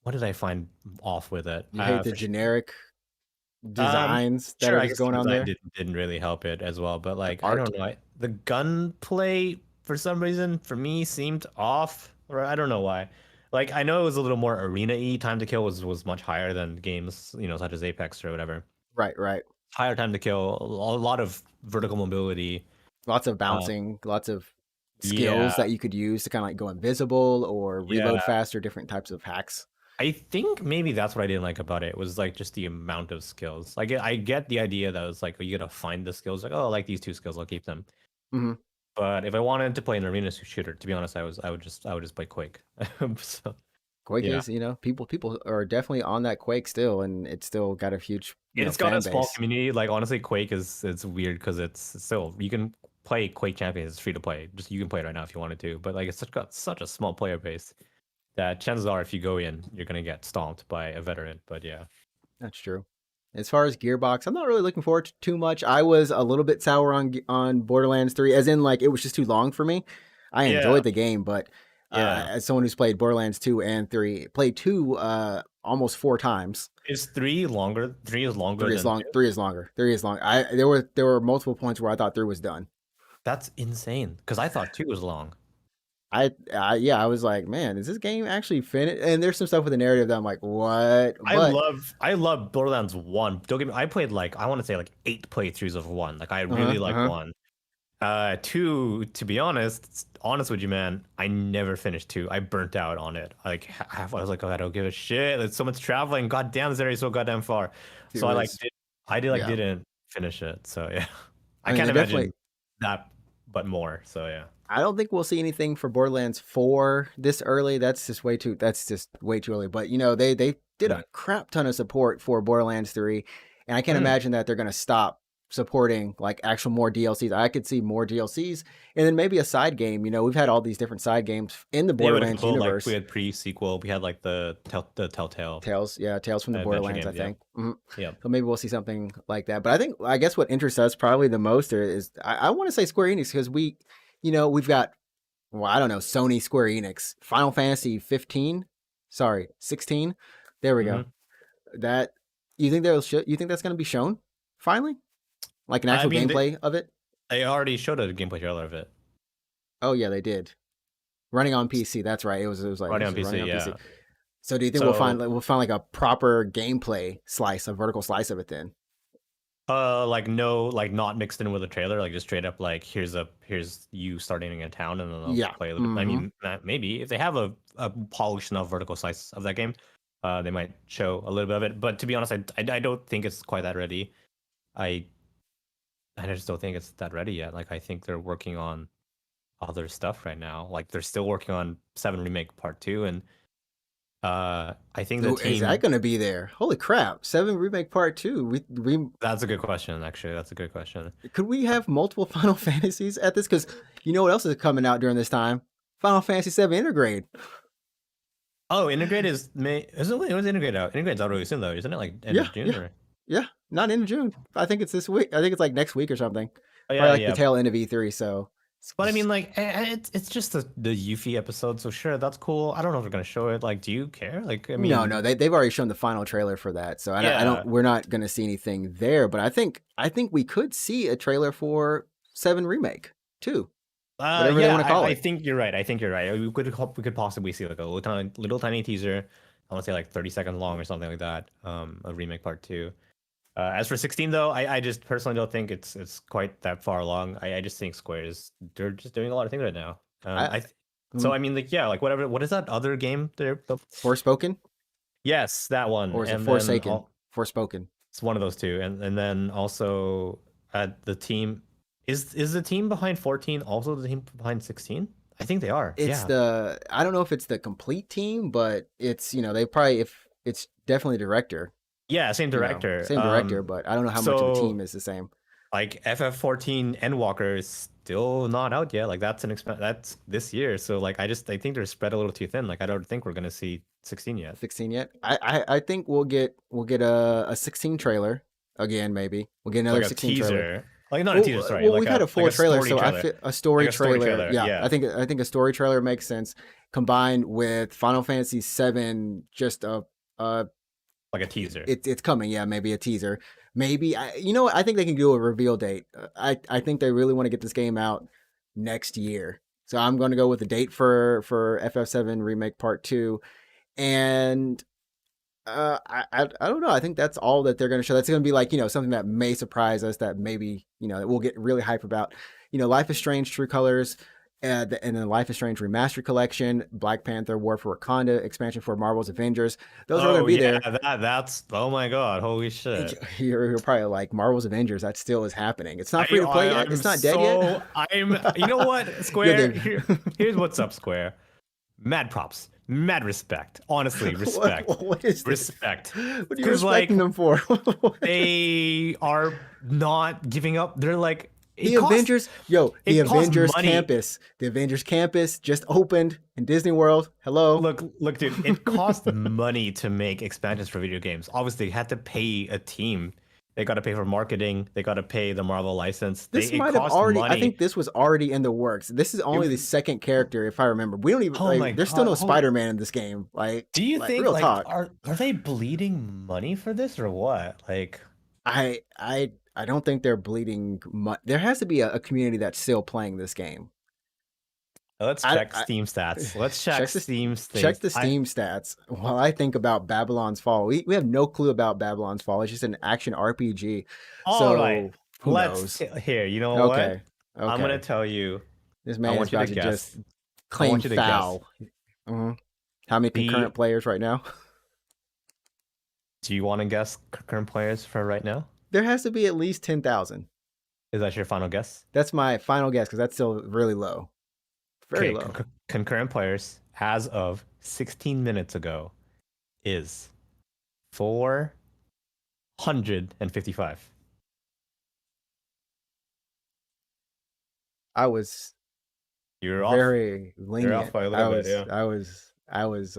What did I find off with it? You hate the For generic Um, designs that sure, are I just guess the going on design there. didn't really help it as well, but The like I art, don't know, the gunplay for some reason for me seemed off, or I don't know why. Like I know it was a little more arena-y. Time to kill was much higher than games, such as Apex or whatever. right, right. Higher time to kill, a lot of vertical mobility. Lots of Um, bouncing, lots of yeah, skills that you could use to kind of like go invisible or reload yeah. faster, different types of hacks. I think maybe that's what I didn't like about it was like just the amount of skills. Like I get the idea that it's like you gotta find the skills. Like, oh, I like these 2 skills, I'll keep them. Hmm. But if I wanted to play an arena shooter, to be honest, I would just play Quake. So Quake yeah, is, people are definitely on that Quake still, and it's still got a huge, it's got a fan small base. community. Like honestly, Quake is it's weird because it's still you can play Quake Champions. It's free to play. Just you can play it right now if you wanted to. But like got such a small player base that chances are if you go in, you're gonna get stomped by a veteran. But yeah, That's true. As far as Gearbox, I'm not really looking forward to too much. I was a little bit sour on Borderlands 3, as in like it was just too long for me. I yeah, enjoyed the game, but yeah. as someone who's played Borderlands 2 and 3, played 2 almost 4 times. Is 3 longer? 3 is longer 3 is than long. 2. 3 is longer. 3 is long. There were multiple points where I thought 3 was done. That's insane. Because I thought 2 was long. Yeah, I was like, man, is this game actually finished? And there's some stuff with the narrative that I'm like, what? I But love I love Borderlands 1. Don't get me I played like I want to say like 8 playthroughs of 1. Like I uh-huh, really like uh-huh. 1. 2, to be honest with you, man, I never finished 2. I burnt out on it. Like half, I was like, oh, I don't give a shit. There's so much traveling. God damn, this area is so goddamn far. It So was, yeah. didn't finish it. So yeah, I I mean, can't they definitely imagine that, but more. So yeah. I don't think we'll see anything for Borderlands 4 this early. That's just way too early. But they did Mm. a crap ton of support for Borderlands 3, and I can't Mm. imagine that they're going to stop supporting like actual more DLCs. I could see more DLCs and then maybe a side game. We've had all these different side games in the Yeah, with a Borderlands couple like we universe. had pre-sequel. We had like the Telltale Tales from the adventure Borderlands, I games. Yeah. think. Mhm. Yeah. So maybe we'll see something like that. But I guess what interests us probably the most is I want to say Square Enix because we've got, well, I don't know, Sony, Square Enix, Final Fantasy 15, sorry, 16. There we go. Hmm. That you think that's going to be shown finally, like an I actual mean, gameplay of it? they already showed a gameplay trailer of it. Oh yeah, they did. Running on PC. That's right. It was like Running this on is running PC, on PC. yeah. So do you think So, we'll find like a proper gameplay slice, a vertical slice of it then? like no, like not mixed in with a trailer, like just straight up, like here's you starting in a town, and then they'll Yeah. play a little bit. I Hmm. mean, maybe if they have a polished enough vertical slice of that game, They might show a little bit of it, but to be honest, I don't think it's quite that ready. I I just don't think it's that ready yet. Like I think they're working on other stuff right now. Like they're still working on 7 Remake Part 2, and I think the Ooh, is that team. going to be there? Holy crap! Seven remake part two. We That's a good question, actually. That's a good question. could we have multiple Final Fantasies at this? Because you know what else is coming out during this time? Final Fantasy VII Intergrade. Oh, Integrate is May. Isn't it was Integrate out? Integrate's out really soon though, isn't it? Like end Yeah, of June yeah, or? yeah. Not in June. I think it's this week. I think it's like next week or something. Oh Probably yeah, like the yeah. tail end of E3. So But I mean, like, it's just the Yuffie episode, so sure, that's cool. I don't know if they're gonna show it. Like, do you care? Like, I no, mean, no, they've already shown the final trailer for that. So I don't. yeah, We're not going to see anything there. But I think we could see a trailer for Seven Remake too. Whatever they yeah. want to call I it. think you're right. I think you're right. We could possibly see like a little tiny teaser. I want to say like 30 seconds long or something like that. A remake part two. As for 16 though, I just personally don't think it's quite that far along. I just think Square is they're just doing a lot of things right now. I So mm, I mean like yeah, like whatever. What is that other game? Forspoken Yes, that one. or is it And then Forsaken? Forspoken. it's one of those two. And then also at the team is the team behind 14 also the team behind 16? I think they are. It's Yeah. the I don't know if it's the complete team, but it's they probably if it's definitely director, Yeah, same director. same director, but I don't know how much of the team So is the same. like FF14 Endwalker is still not out yet. Like that's this year. So like I think they're spread a little too thin. Like I don't think we're gonna see 16 yet. 16 yet? I think we'll get a 16 trailer again. Maybe we'll get another Like a 16 trailer. teaser. Like not a Well, teaser, sorry. well, we've had a Like full a trailer, story so I trailer. fit a Like story a story trailer. trailer. Yeah, Yeah. I think a story trailer makes sense combined with Final Fantasy VII. Just a Like a teaser. it's coming. Yeah, maybe a teaser. Maybe you know what? I think they can do a reveal date. I think they really want to get this game out next year. So I'm going to go with the date for FF7 Remake Part 2, and I don't know. I think that's all that they're going to show. That's going to be like something that may surprise us. That maybe that we'll get really hype about. Life is Strange: True Colors, and then Life is Strange Remastered Collection, Black Panther: War for Wakanda expansion for Marvel's Avengers. Those are all going Oh to be yeah, there. that's oh my god, holy shit. You're probably like Marvel's Avengers. That still is happening. It's not free I, to play I yet. I'm It's not dead yet. so I'm you know what, Yeah, Square, here's what's up, Square. Mad props. Mad respect. Honestly, respect. what is this? Respect. What are you Because respecting like them for? they are not giving up. They're like The Avengers, the it costs Avengers money. campus. The Avengers campus just opened in Disney World. Hello. Look, dude, it costs money to make expansions for video games. Obviously, they had to pay a team. They got to pay for marketing. They got to pay the Marvel license. This It might have costs already. I think money. this was already in the works. This is only the It- second character, if I remember. We don't even oh my like. There's still god! no Spider-Man in this game. Do you Like think real like talk. are they bleeding money for this or what? Like, I don't think they're bleeding much. There has to be a community that's still playing this game. let's I, check I Steam stats. Let's check check the Steam's check things. the Steam stats while I think about Babylon's Fall. We have no clue about Babylon's Fall. It's just an action RPG. All right, So who knows? here. You know what? Okay. I'm gonna Okay. tell you. This I man is want you to about to just guess. I claim want you to guess. foul. Mhm. How many The concurrent players right now? Do you want to guess current players for right now? There has to be at least 10,000. Is that your final guess? That's my final guess because that's still really low. Very Okay, low. concurrent players as of 16 minutes ago is 455. I was You're off. very You're off lenient. by a I little bit, was yeah. I was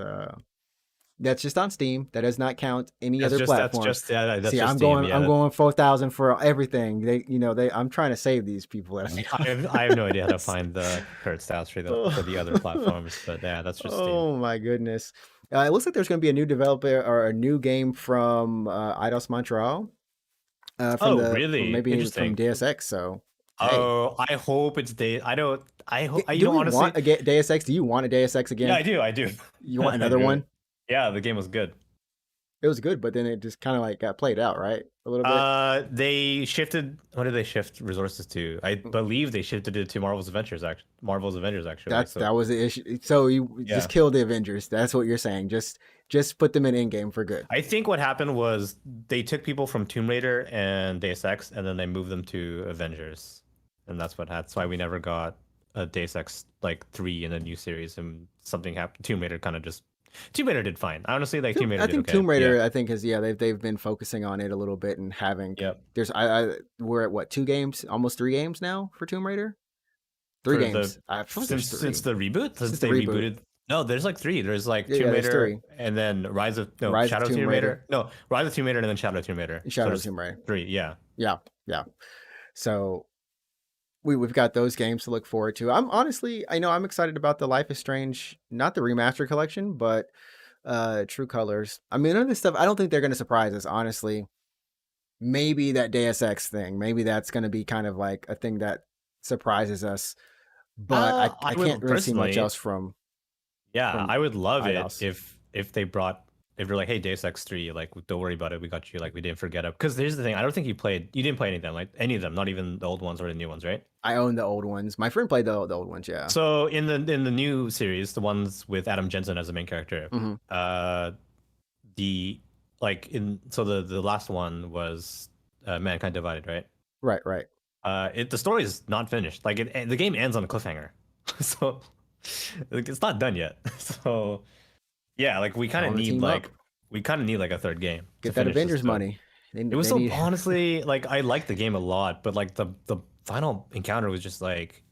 that's just on Steam. That does not count any other That's platform. just yeah, that's See, just I'm Steam. going Yeah, I'm going 4,000 for everything. I'm trying to save these people. I have no idea how to find the current stats for the other platforms, but yeah, that's just Steam. Oh my goodness. It looks like there's going to be a new developer or a new game from Eidos Montreal. Oh, From really? maybe from Interesting. Deus Ex. So hey, Oh, I hope it's day. I don't. I hope. You do know, we honestly, want a Deus Ex? Do you want a Deus Ex yeah, again? I do. I do. You want I another do. one? Yeah, the game was good. It was good, but then it just kind of like got played out, right? A little bit. They shifted. What did they shift resources to? I Mm, believe they shifted it to Marvel's Avengers. Marvel's Avengers, actually. That's So that was the issue. So you just yeah, kill the Avengers. That's what you're saying. Just put them in Endgame for good. I think what happened was they took people from Tomb Raider and Deus Ex, and then they moved them to Avengers, and that's why we never got a Deus Ex like 3 in a new series, and something happened. Tomb Raider kind of just Tomb Raider did fine. Honestly, like Tomb Raider I did think okay. Tomb Yeah. Raider, I think is yeah they've been focusing on it a little bit and having Yep. I we're at what 2 games, almost 3 games now for Tomb Raider. Three For the games. I feel like there's since three the reboot, since since the they reboot. rebooted. No, there's like three. There's like Yeah, Tomb yeah, there's Raider three. and then Rise of no Rise of Shadow of Tomb Tomb Raider, Raider. No, Rise of Tomb Raider and then Shadow of Tomb Raider. So Shadow of there's Tomb Raider. three. Yeah. Yeah, yeah. So we've got those games to look forward to. I'm honestly, I know I'm excited about the Life is Strange, not the remaster collection, but True Colors. I mean, none of this stuff. I don't think they're going to surprise us. Honestly, maybe that Deus Ex thing. Maybe that's going to be kind of like a thing that surprises us. But I I can't would really see much personally, else yeah, from I would love it IDOS. if they brought if you're like, hey, Deus Ex 3, like don't worry about it, we got you, like we didn't forget it. Because here's the thing, I don't think you didn't play any of them, like any of them, not even the old ones or the new ones, right? I own the old ones. My friend played the old ones. Yeah. So in the new series, the ones with Adam Jensen as the main character, Hmm. uh, the like in so the last one was Mankind Divided, right? Right. Right. The story is not finished. Like the game ends on a cliffhanger, so like, it's not done yet. So yeah, like I want to team up. we kind of need like a third game to Get that finish this Avengers stuff. money. It was They so need. honestly like I liked the game a lot, but like the final encounter was just like,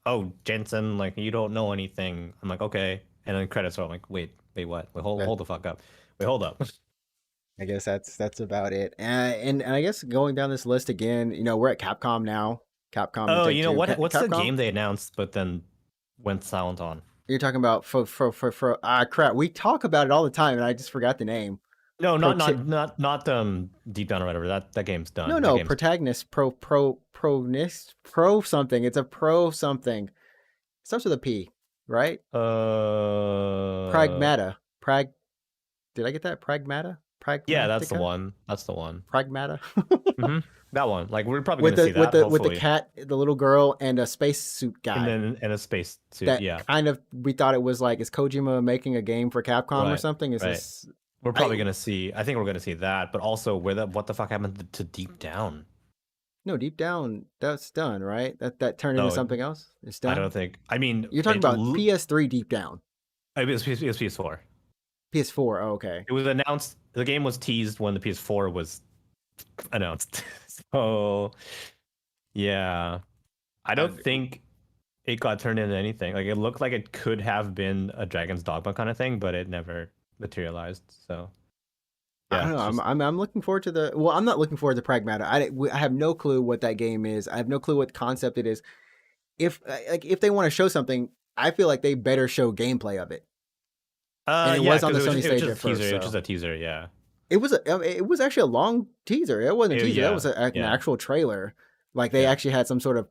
oh Jensen, like you don't know anything. I'm like okay, and then credits are like wait what? Wait That, hold the fuck up. Wait hold up. I guess that's about it. And I guess going down this list again, we're at Capcom now. Capcom and Oh, Take you know Two. what's the Capcom. game they announced but then went silent on? You're talking about crap. We talk about it all the time, and I just forgot the name. No, Proti- not Deep Down or whatever. That game's no, done. That no, game's protagonist pro something. It's a pro something. Starts with a P, right? uh Pragmata. Prag. Did I get that? Pragmata. yeah, that's the Pragmatica. one. That's the one. Pragmata. That one. Like we're probably gonna see With that the hopefully. cat, the little girl, and a spacesuit And guy. then in a space suit. That Yeah. kind of we thought it was like, is Kojima making a game for Capcom or Right. something? Is Right. this We're I probably gonna see. I think we're gonna see that, but also what the fuck happened to Deep Down? no, deep down that's done, right? That turned into No, something else. It's I don't done. think. I mean, You're talking about PS3 deep down. it was PS4. PS4. Oh, okay. It was announced. The game was teased when the PS4 was announced. So yeah, I I, don't think it got turned into anything. Like it looked like it could have been a Dragon's Dogma kind of thing, but it never materialized. So I yeah, don't know. it's just I'm looking forward to the. Well, I'm not looking forward to Pragmata. I have no clue what that game is. I have no clue what concept it is. If they want to show something, I feel like they better show gameplay of it. And it yeah, was on because the Sony it was stage just at a teaser. first, It was just so a teaser. Yeah. it was actually a long teaser. It wasn't a teaser. That Yeah. was an Yeah. actual trailer. Like they Yeah. actually had some sort of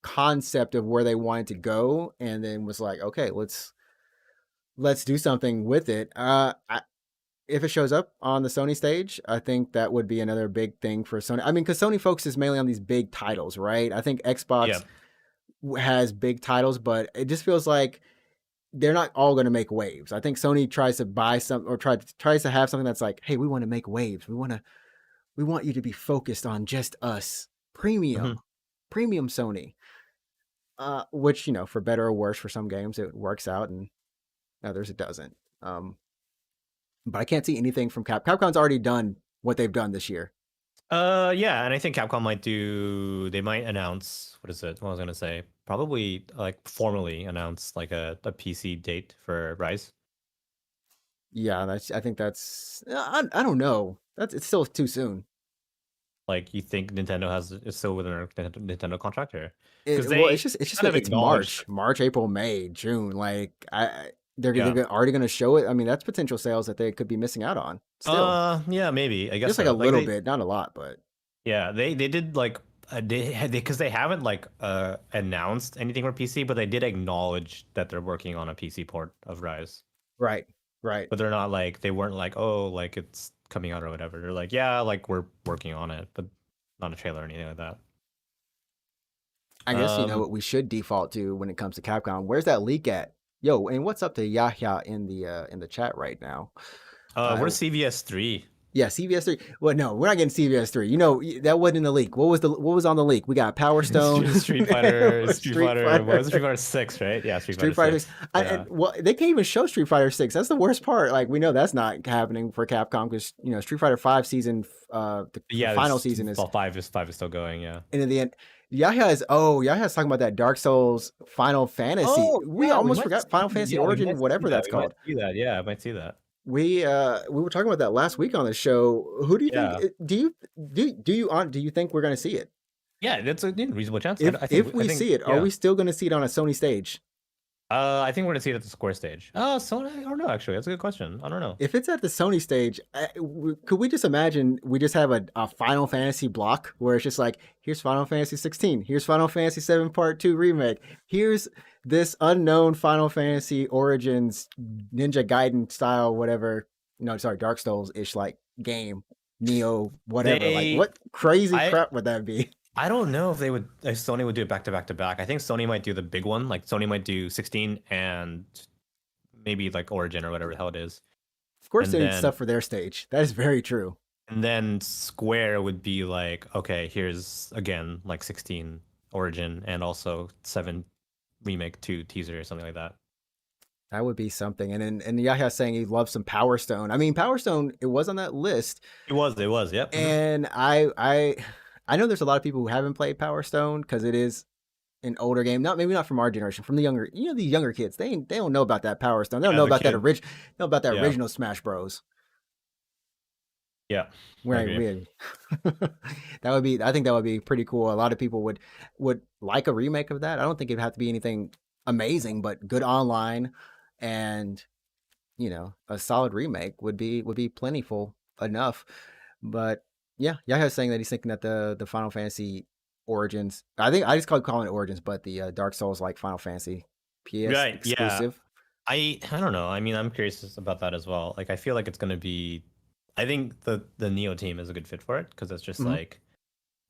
concept of where they wanted to go, and then was like, okay, let's do something with it. If it shows up on the Sony stage, I think that would be another big thing for Sony. I mean, because Sony focuses mainly on these big titles, right? I think Yeah. Xbox has big titles, but it just feels like they're not all going to make waves. I think Sony tries to buy some or tries to have something that's like, hey, we want to make waves. We want you to be focused on just us, Hmm. premium Sony. Which for better or worse, for some games it works out, and others it doesn't. But I can't see anything from Capcom's already done what they've done this year. Yeah, and I think Capcom might do. They might announce. What is it? What was I gonna say? Probably like formally announce like a PC date for Rise. Yeah, I think that's I don't know. It's still too soon. Like you think Nintendo is still within their Nintendo contract here? Because Well, they it's just kind that of it's acknowledged. March, April, May, June. Like Yeah. they're already going to show it. I mean, that's potential sales that they could be missing out on. Still, Yeah, maybe. I guess just like a so. Like little they, bit, not a lot, but yeah, they did like they had because they haven't like announced anything for PC, but they did acknowledge that they're working on a PC port of Rise. right. Right. but they're not like they weren't like, oh, like it's coming out or whatever. They're like, yeah, like we're working on it, but not a trailer or anything like that. I guess you know Um, what we should default to when it comes to Capcom. Where's that leak at? Yo, and what's up to Yahya in the chat right now? where's CVS 3? Yeah, CVS 3. Well, no, we're not getting CVS 3. You know that wasn't in the leak. What was on the leak? We got Power Stone, Street Street Fighter. What was it? Fighter, Street Fighter 6, right? Yeah, Street Street Fighter Fighter 6. 6. And Yeah. well, they can't even show Street Fighter 6. That's the worst part. Like we know that's not happening for Capcom because you know Street Fighter 5 season, the Yeah, final there's season is, well, five is still going, yeah. and in the end, Yahya's talking about that Dark Souls Final Fantasy. Oh, We yeah, we almost might forgot Final see, Fantasy yeah, we Origin, might see whatever that. that's We might called. see that. Yeah, I might see that. We were talking about that last week on the show. Who do you think? Yeah. Do you think we're going to see it? Yeah, that's a reasonable chance. If we see it, are Yeah. we still going to see it on a Sony stage? I think we're gonna see it at the Square stage. So I don't know. Actually, that's a good question. I don't know. If it's at the Sony stage, could we just imagine we just have a Final Fantasy block where it's just like, here's Final Fantasy 16, here's Final Fantasy 7 Part 2 remake, here's this unknown Final Fantasy Origins Ninja Gaiden style whatever, no, sorry, Dark Souls ish like game, Neo whatever. Like They, what crazy I, crap would that be? I don't know if they would, if Sony would do it back to back to back. I think Sony might do the big one. Like Sony might do 16 and maybe like Origin or whatever the hell it is, Of course, and they need then stuff for their stage. That is very true. Square would be like, okay, here's again like 16 Origin and also 7 remake 2 teaser or something like that. That would be something. And Yahya saying he loves some Power Stone. I mean, Power Stone, it was on that list, It was, yep. and I know there's a lot of people who haven't played Power Stone because it is an older game. Not maybe not from our generation, from the younger, you know, the younger kids. They don't know about that Power Stone. They don't Yeah, know the about that kid. know about that Yeah, original Smash Bros. yeah, I Where agree. that would be, I think that would be pretty cool. A lot of people would like a remake of that. I don't think it'd have to be anything amazing, but good online, and you know, a solid remake would be plentiful enough. But yeah, Yaha's saying that he's thinking that the Final Fantasy Origins, I think I just calling it Origins, but the Dark Souls like Final Fantasy PS Right, yeah. exclusive. I don't know. I mean, I'm curious about that as well. Like, I feel like it's gonna be. I think the Neo team is a good fit for it because it's just Mm-hmm. like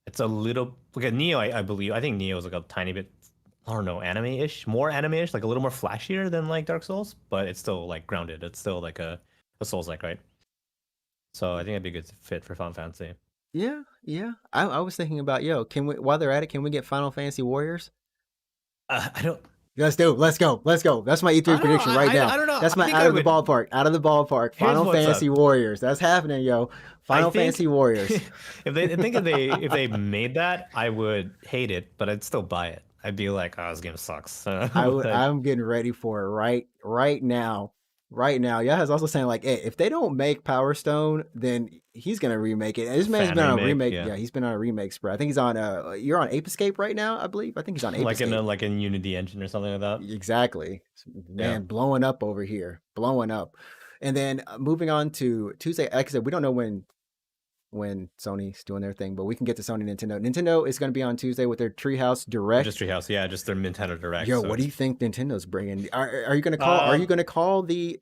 it's a little like a Neo. I believe. I think Neo is like a tiny bit. I don't know, anime-ish, more anime-ish, like a little more flashier than like Dark Souls, but it's still like grounded. It's still like a Souls-like, right? So I think it'd be a good fit for Final Fantasy. Yeah, yeah. I was thinking about, yo, can we, while they're at it, can we get Final Fantasy Warriors? I don't. Let's do it. Let's go. Let's go. That's my E3 I don't know. prediction right now. I don't know. That's I my think out I of the would. ballpark. Out of the ballpark. Here's Final what's Fantasy up. Warriors. That's happening, yo. I Final think Fantasy Warriors. if they made that, I would hate it, but I'd still buy it. I'd be like, oh, this game sucks. Like, I'm getting ready for it right now. Right now. Yeah, is also saying like, hey, if they don't make Power Stone, then he's gonna remake it. And this man's fan been on a remake, remake. yeah. Yeah, he's been on a remake spread. I think he's on you're on Ape Escape right now, I believe. I think he's on Ape Escape. Like in Unity Engine or something like that. Exactly. Yeah. Man, blowing up over here. Blowing up. And then moving on to Tuesday, like I said, we don't know when Sony's doing their thing, but we can get to Sony Nintendo. Nintendo is going to be on Tuesday with their Treehouse Direct. Just Treehouse, yeah, just their Nintendo Direct. Yo, So what do you think Nintendo's bringing? Are you going to call? Are you um, going to call the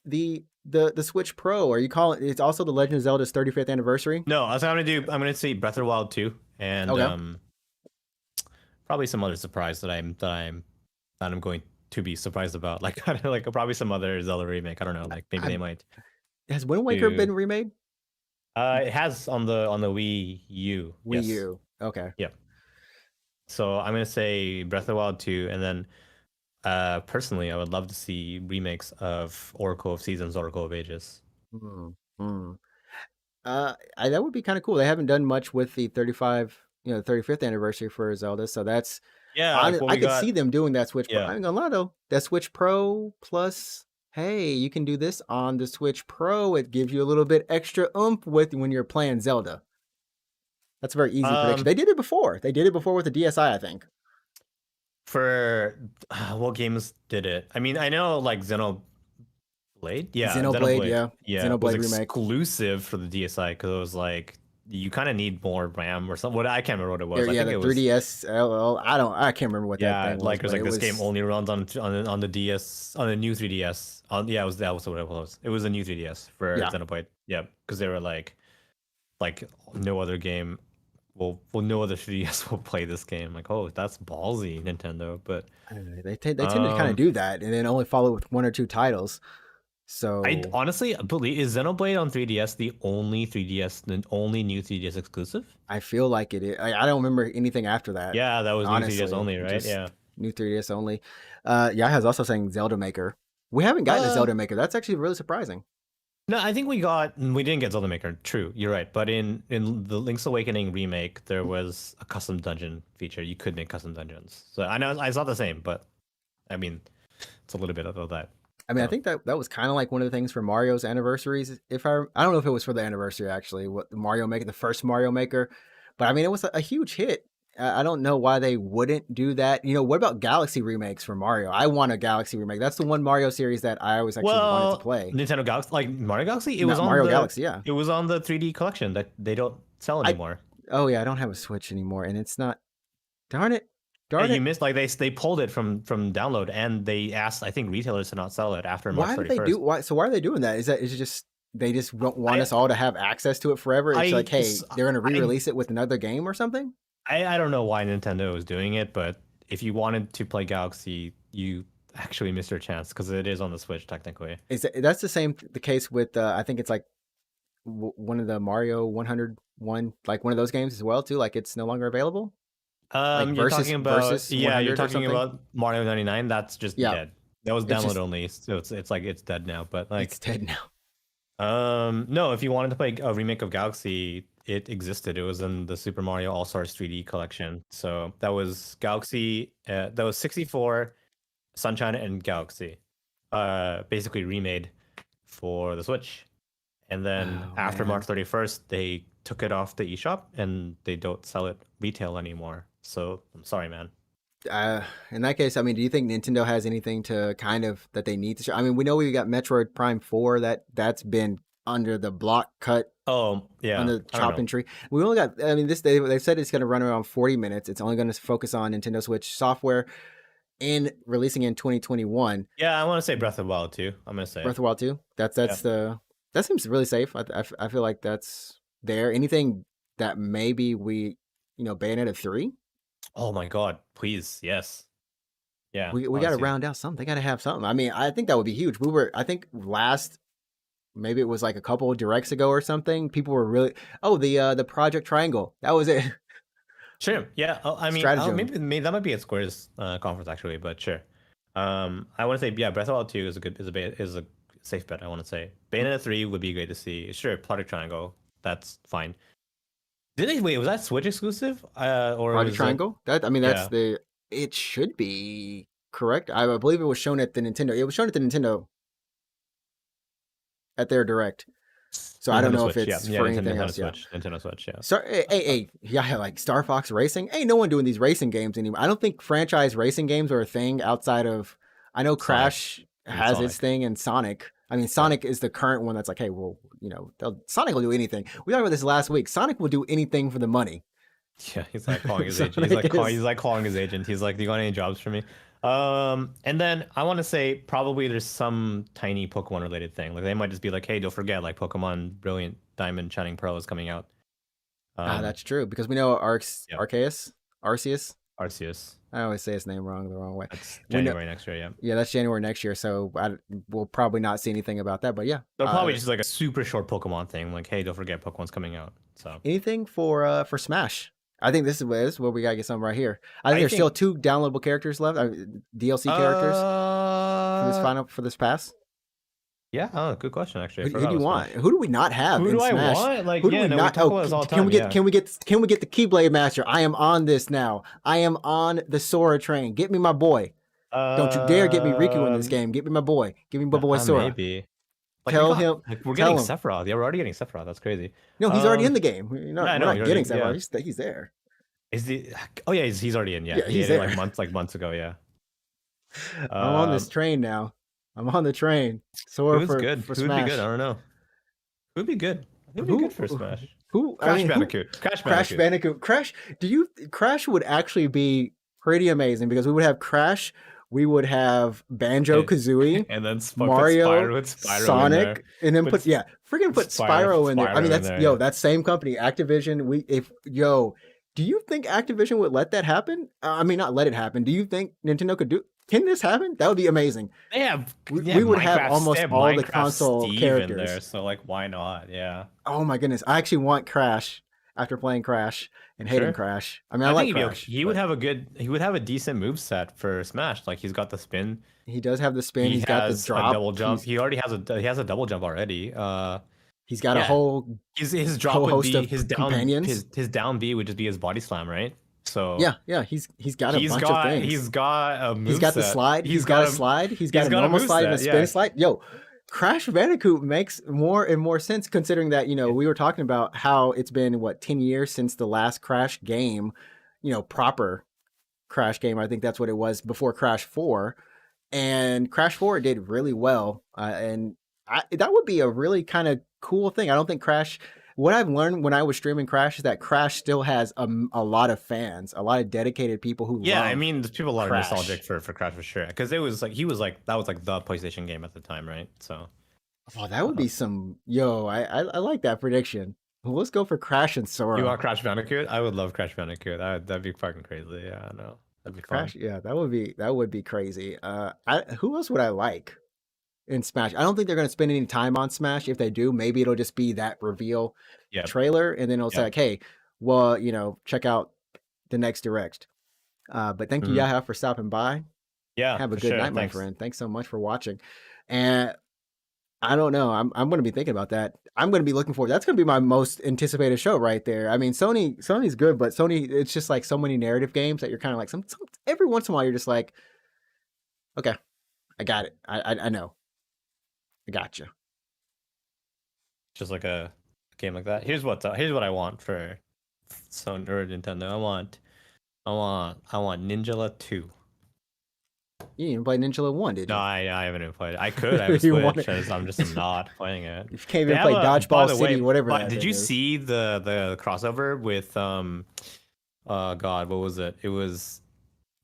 Switch Pro? Are you calling? It's also the Legend of Zelda's 35th anniversary. no, I was gonna do. I'm gonna say Breath of the Wild 2, and Okay. probably some other surprise that I'm going to be surprised about. Like I don't know, like probably some other Zelda remake. I don't know. Like maybe I, they might has Wind Waker do. been remade? It has on the Wii U. Wii Yes. U. Okay. Yeah. So I'm gonna say Breath of the Wild 2, and then personally, I would love to see remakes of Oracle of Seasons, Oracle of Ages. Hmm. Hmm. That would be kind of cool. They haven't done much with the 35th anniversary for Zelda, so that's Yeah, like what I we could got. see them doing that Switch Pro. I Yeah. ain't gonna lie though, that Switch Pro plus, hey, you can do this on the Switch Pro. It gives you a little bit extra oomph with when you're playing Zelda. That's a very easy prediction. Um, They did it before. They did it before with the DSi, I think. for what games did it? I mean, I know like Xenoblade. Yeah, Xenoblade, Xenoblade. yeah, Yeah, was Xenoblade remake. exclusive for the DSi because it was like you kind of need more RAM or something. What I can't remember what it was. I Yeah, think the it was 3DS. I can't remember what that yeah, thing was, like it was but like it this game was. only runs on the DS on the new 3DS. On yeah, it was that was what it was. It was a new 3DS for Yeah, Xenoblade. Yeah, because they were like no other game well no other 3DS will play this game. Like oh that's ballsy Nintendo. But they tend to kind of um do that, and then only follow with one or two titles. I So honestly believe is Xenoblade on 3DS the only new 3DS exclusive? I feel like it is. I don't remember anything after that. Yeah, that was new 3DS Honestly, only, right? just Yeah. new 3DS only. Yaha's also saying Zelda Maker. We haven't gotten a Uh Zelda Maker. That's actually really surprising. no, I think we didn't get Zelda Maker. True, you're right. But in the Link's Awakening remake, there was a custom dungeon feature. You could make custom dungeons. So I know it's not the same, but I mean, it's a little bit of that. I mean, I So. think that was kind of like one of the things for Mario's anniversaries. If I don't know if it was for the anniversary actually, what the Mario Maker, the first Mario Maker, but I mean, it was a huge hit. I don't know why they wouldn't do that. You know, what about Galaxy remakes for Mario? I want a Galaxy remake. That's the one Mario series that I always actually wanted to Well, play. Nintendo Galaxy, like Mario Galaxy, Not Mario Galaxy, yeah. it was on the 3D collection that they don't sell I anymore. Oh yeah, I don't have a Switch anymore, and it's not. Darn it, Yeah, darn you it. missed like they pulled it from download and they asked I think retailers to not sell it after March Why did they 31st. do? Why? So why are they doing that? Is it just they just don't want I us all to have access to it forever? It's like, I hey, they're gonna I re-release it with another game or something. I don't know why Nintendo is doing it, but if you wanted to play Galaxy, you actually missed your chance because it is on the Switch technically. That's the same the case with I think it's like one of the Mario 101, like one of those games as well too. Like it's no longer available. Like You're talking about versus yeah, you're 100 or talking something. about Mario 99. That's just Yeah, dead. That was it's download just only, so it's like it's dead now. But it's like, dead now. no, if you wanted to play a remake of Galaxy, it existed. It was in the Super Mario All Stars 3D collection. So that was Galaxy. That was 64, Sunshine, and Galaxy. Basically remade for the Switch. And then Oh after March man. 31st, they took it off the eShop and they don't sell it retail anymore. So I'm sorry, man. In that case, I mean, do you think Nintendo has anything to kind of that they need to show? I mean, we know we got Metroid Prime 4 that's been under the block cut Oh, on yeah. the I don't know. chopping tree. We only got. I mean, this they said it's going to run around 40 minutes. It's only going to focus on Nintendo Switch software and releasing in 2021. Yeah, I want to say Breath of the Wild too. I'm gonna say Breath it. of the Wild 2. Yeah. That seems really safe. I feel like that's there. Anything that maybe Bayonetta 3. Oh my God, please, yes. Yeah, We got to honestly. round out something. They got to have something. I mean, I think that would be huge. I think last maybe it was like a couple of directs ago or something. People were really the Project Triangle. That was it. Sure. Yeah. Oh, I mean, Stratagem. maybe that might be at Square's conference actually, but sure. I want to say yeah, Breath of the Wild 2 is a safe bet. I want to say Bayonetta 3 would be great to see. Sure, Project Triangle, that's fine. Did they wait? Was that Switch exclusive? Or Project was it? Triangle. That's Yeah. the. It should be correct. I believe it was shown at the Nintendo. It was shown at the Nintendo at their direct. So I don't Nintendo know if Switch. Yeah, it's yeah. for anything Nintendo else. Yeah. Switch. Nintendo Switch. Yeah. So yeah, like Star Fox Racing. Ain't no one doing these racing games anymore. I don't think franchise racing games are a thing outside of. I know Sonic Crash and has its Sonic. thing, and Sonic. I mean, Yeah. Sonic is the current one that's like, hey, well, Sonic will do anything. We talked about this last week. Sonic will do anything for the money. Yeah, he's like calling his agent. Sonic is. He's like calling his agent. He's like, "Do you got any jobs for me?" And then I want to say probably there's some tiny Pokemon related thing. Like they might just be like, "Hey, don't forget, like Pokemon Brilliant Diamond Shining Pearl is coming out." That's true because we know Yep, Arceus. Arceus. I always say his name wrong the wrong way. That's We know, January next year. Yeah, yeah, that's January next year, so we'll probably not see anything about that. But yeah, they'll probably just like a super short Pokemon thing. Like, "Hey, don't forget, Pokemon's coming out." So anything for Smash. I think this is where we gotta get some right here. I think I there's still think, 2 downloadable characters left, DLC characters uh, for this pass. yeah. Oh, good question. Actually, I Who forgot do you about want? Smash. Who do we not have Who in do I Smash? want? Like, Who do yeah, we no, we not? talk Oh, about this all the can time. we get Yeah. the Keyblade Master? I am on this now. I am on the Sora train. Get me my boy. Don't you dare get me Riku in this Um, game. Get me my boy. Give me my boy Sora. Maybe. Like we Tell got him. like we're getting Tell him. Sephiroth. Yeah, we're already getting Sephiroth. That's crazy. No, he's already in Um, the game. yeah, I We're know. not You're getting already Sephiroth. yeah. He's there. Is the oh yeah, he's already in. Yeah, Yeah, yeah, he's like there. months ago. Yeah. I'm on this Um, train now. I'm on the train. Sora who's good? for Who would be good? I Smash. don't know. Who would be good? It'd be good for Smash. who? I Crash mean, who? Bandicoot. Crash Crash Bandicoot. Bandicoot. Crash. Do you? Crash would actually be pretty amazing because we would have Crash. We would have Banjo And, Kazooie, and then put Mario, Spyro in there. Sonic, and then Put freaking put Spyro in there. I mean, In that's there. Yeah. that same company, Activision. Do you think Activision would let that happen? I mean, not let it happen. Do you think Nintendo could do? Can this happen? That would be amazing. We would have almost all the console Steve characters in there, so like, why not? Yeah. Oh my goodness, I actually want Crash after playing Crash and hating Sure. Crash. I mean, I I like think Crash. he would have a good. He would have a decent move set for Smash. Like he's got the spin. He does have the spin. He He's got the has drop. a double jump. He already has a double jump already. He's got a whole his drop whole would host be of his down companions. his down B would just be his body slam, right? So yeah, he's got a bunch of things. He's got a move He's got the set. slide. He's got a slide. He's got a normal slide and a spin slide. Yo, Crash Bandicoot makes more and more sense considering that, we were talking about how it's been 10 years since the last Crash game, proper Crash game. I think that's what it was before Crash 4. And Crash 4 did really well. That would be a really kind of cool thing. I don't think Crash. What I've learned when I was streaming Crash is that Crash still has a lot of fans, a lot of dedicated people who love I mean, there's people a lot Crash. of nostalgic for Crash for sure, because that was like the PlayStation game at the time, right? So, oh, that would be some. Yo, I like that prediction. Well, let's go for Crash and Sora. You want Crash Bandicoot? I would love Crash Bandicoot. That'd be fucking crazy. Yeah, I know. That'd be Crash. fun. Yeah, that would be crazy. Who else would I like in Smash? I don't think they're gonna spend any time on Smash. If they do, maybe it'll just be that reveal trailer, and then it'll say like, "Hey, well, check out the next direct." But thank you, Yaha, for stopping by. Yeah, have a good night, my friend. Thanks so much for watching. And I don't know. I'm going to be thinking about that. I'm going to be looking forward. That's going to be my most anticipated show right there. I mean, Sony's good, but Sony, it's just like so many narrative games that you're kind of like every once in a while you're just like, okay, I got it. I know. I got you. Just like a game like that. Here's what I want for Sony or Nintendo. I want Ninja 2. You didn't play Ninja 1, did you? No, I haven't even played it. I could. I have a Switch. I'm just not playing it. You can't even play Dodgeball City, whatever. But did you see the crossover with God, what was it? It was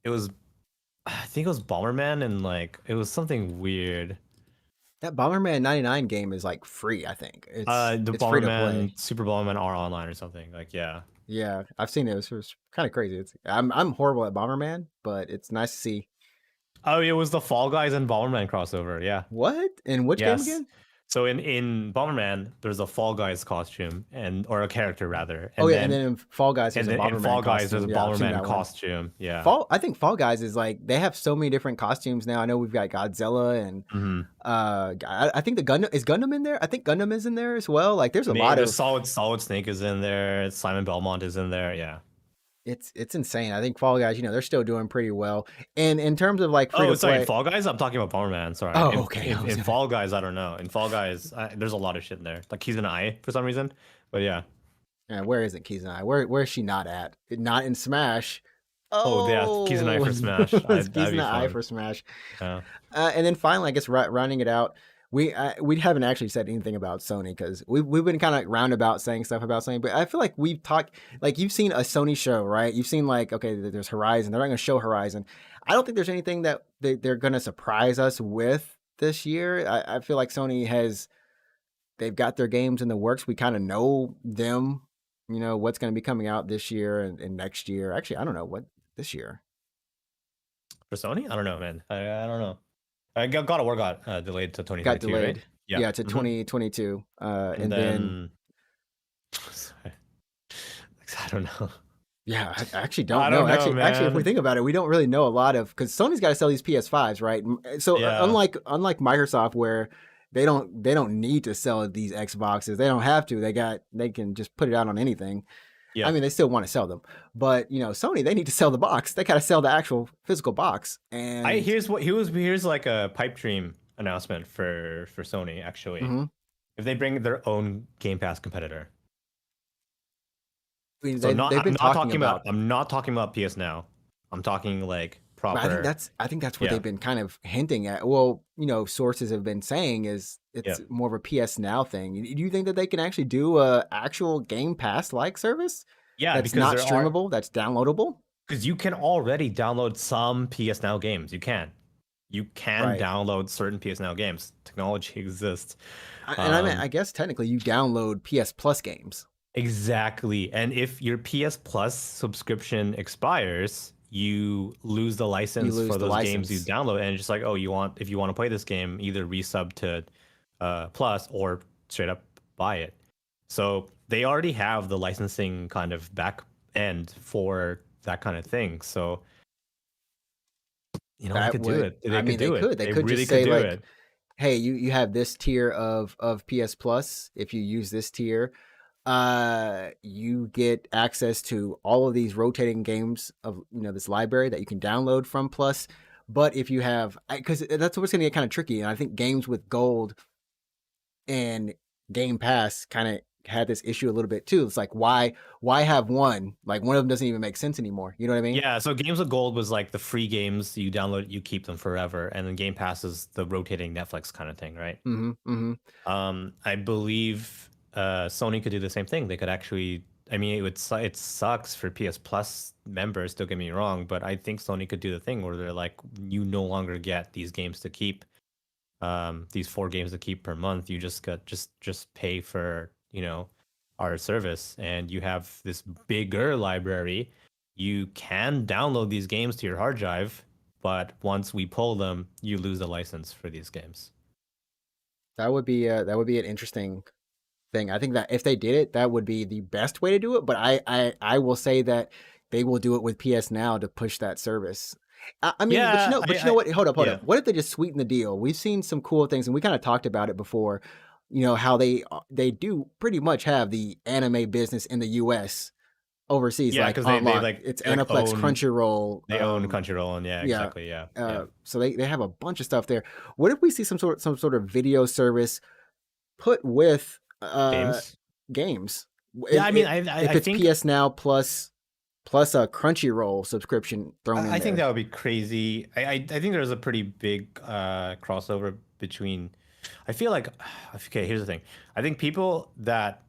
I think it was Bomberman, and like it was something weird. That Bomberman 99 game is like free, I think. It's Bomberman Super Bomberman R Online or something. Like yeah, I've seen it. It was kind of crazy. I'm horrible at Bomberman, but it's nice to see. Oh, it was the Fall Guys and Bomberman crossover. Yeah. What? In which game again? So in Bomberman, there's a Fall Guys costume or a character rather. And and then in Fall Guys there's a Bomberman costume. Yeah. I think Fall Guys is like they have so many different costumes now. I know we've got Godzilla and I think Gundam in there. I think Gundam is in there as well. Like there's a lot of Solid Snake is in there. Simon Belmont is in there. Yeah. It's insane. I think Fall Guys, they're still doing pretty well. And in terms of like free to play, Fall Guys, I'm talking about Bomberman. Sorry. Oh, okay. In Fall Guys, I don't know. In Fall Guys, there's a lot of shit in there. Like Keys and I for some reason, but yeah. Yeah, where is it, Keys and I? Where is she not at? Not in Smash. Oh yeah, Keys and I for Smash. Keys and I for Smash. Yeah. And then finally, I guess rounding it out. We haven't actually said anything about Sony because we've been kind of roundabout saying stuff about Sony, but I feel like we've talked, like you've seen a Sony show, right? You've seen like, okay, there's Horizon. They're not going to show Horizon. I don't think there's anything that they're going to surprise us with this year. I feel like Sony they've got their games in the works. We kind of know them, what's going to be coming out this year and next year. Actually, I don't know what this year. For Sony? I don't know, man. I don't know. God of War got delayed to 2022, got delayed. Right? Yeah, to 2022. And then I don't know. Yeah, I actually don't know. Actually, if we think about it, we don't really know a lot of because Sony's got to sell these PS5s, right? So unlike Microsoft, where they don't need to sell these Xboxes, they don't have to. They can just put it out on anything. Yeah. I mean, they still want to sell them, but Sony, they need to sell the box. They got to sell the actual physical box. And here's like a pipe dream announcement for Sony. Actually, if they bring their own Game Pass competitor. I mean, I'm not talking about PS Now. I'm talking like But proper. I think that's what Yeah, they've been kind of hinting at. Well, sources have been saying is yeah, it's more of a PS Now thing. Do you think that they can actually do a actual Game Pass like service yeah. that's Because not there are streamable, that's downloadable? because you can already download some PS Now games. You can Right. download certain PS Now games. Technology exists. And I mean, Um, I guess technically you download PS Plus games. exactly. And if your PS Plus subscription expires, you lose the You license lose for the those games you license. download. And it's just like, oh, if you want to play this game, either resub to Plus or straight up buy it. So they already have the licensing kind of back end for that kind of thing. So, they That could do would, it. They I could mean, do it. they They could really just could say do like, it. hey, you have this tier of PS Plus. If you use this tier, you get access to all of these rotating games of this library that you can download from Plus. But if you have, because that's what's going to get kind of tricky, and I think games with gold and Game Pass kind of had this issue a little bit too. It's like why have one? Like one of them doesn't even make sense anymore. You know what I mean? Yeah, so Games with Gold was like the free games you download, you keep them forever, and then Game Pass is the rotating Netflix kind of thing, right? Mm-hmm. Mm-hmm. I believe Sony could do the same thing. They could actually, I mean, it sucks for PS Plus members. Don't get me wrong, but I think Sony could do the thing where they're like, you no longer get these games to keep, these 4 games to keep per month. You just got just pay for our service, and you have this bigger library. You can download these games to your hard drive, but once we pull them, you lose the license for these games. That would be an interesting thing. I think that if they did it, that would be the best way to do it. But I will say that they will do it with PS Now to push that service. I mean, Yeah, but you know what? Hold yeah. up. What if they just sweeten the deal? We've seen some cool things, and we kind of talked about it before. How they do pretty much have the anime business in the U.S. overseas, Yeah, like because on they lock. like It's they like Aniplex, Crunchyroll. own Crunchyroll, and yeah, Yeah. exactly, yeah, yeah. So they have a bunch of stuff there. What if we see some sort of video service put with Games. games? Yeah, I mean, If I it's think PS Now plus a Crunchyroll subscription thrown in I think there. that would be crazy. I think there's a pretty big crossover between. I feel like okay. Here's the thing. I think people that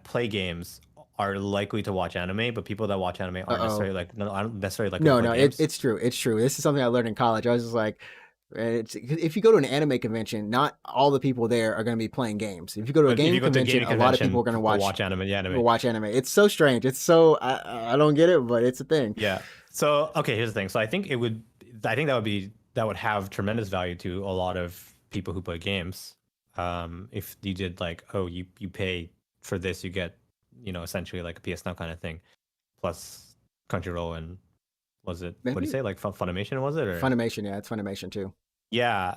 play games are likely to watch anime, but people that watch anime Uh aren't oh. necessarily like no, aren't necessarily likely to No, play no, games. it's true. It's true. This is something I learned in college. I was just like, if you go to an anime convention, not all the people there are going to be playing games. If you go to a But if you game go to a convention, gaming a lot of people convention, are going to they'll watch anime. Yeah, anime. watch anime. It's so strange. It's so I don't get it, but it's a thing. Yeah. So okay, here's the thing. So I think it would. I think that would have tremendous value to a lot of people who play games. If you did like, oh, you pay for this, you get, essentially like a PS Now kind of thing, plus Crunchyroll and was it what do you Maybe say like Funimation was it or Funimation. Yeah, it's Funimation too. yeah.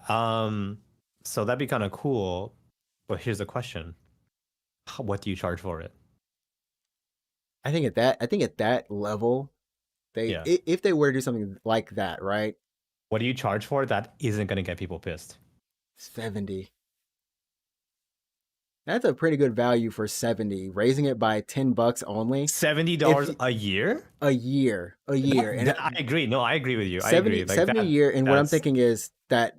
So that'd be kind of cool. But here's the question: what do you charge for it? I think at that level, Yeah. if they were to do something like that, right? What do you charge for it that isn't gonna get people pissed? 70. That's a pretty good value for 70. Raising it by $10 only. $70 If a year? a year, and I agree. No, I agree with you. I agree. 70 Like 70 a that. year. And what I'm That's thinking is that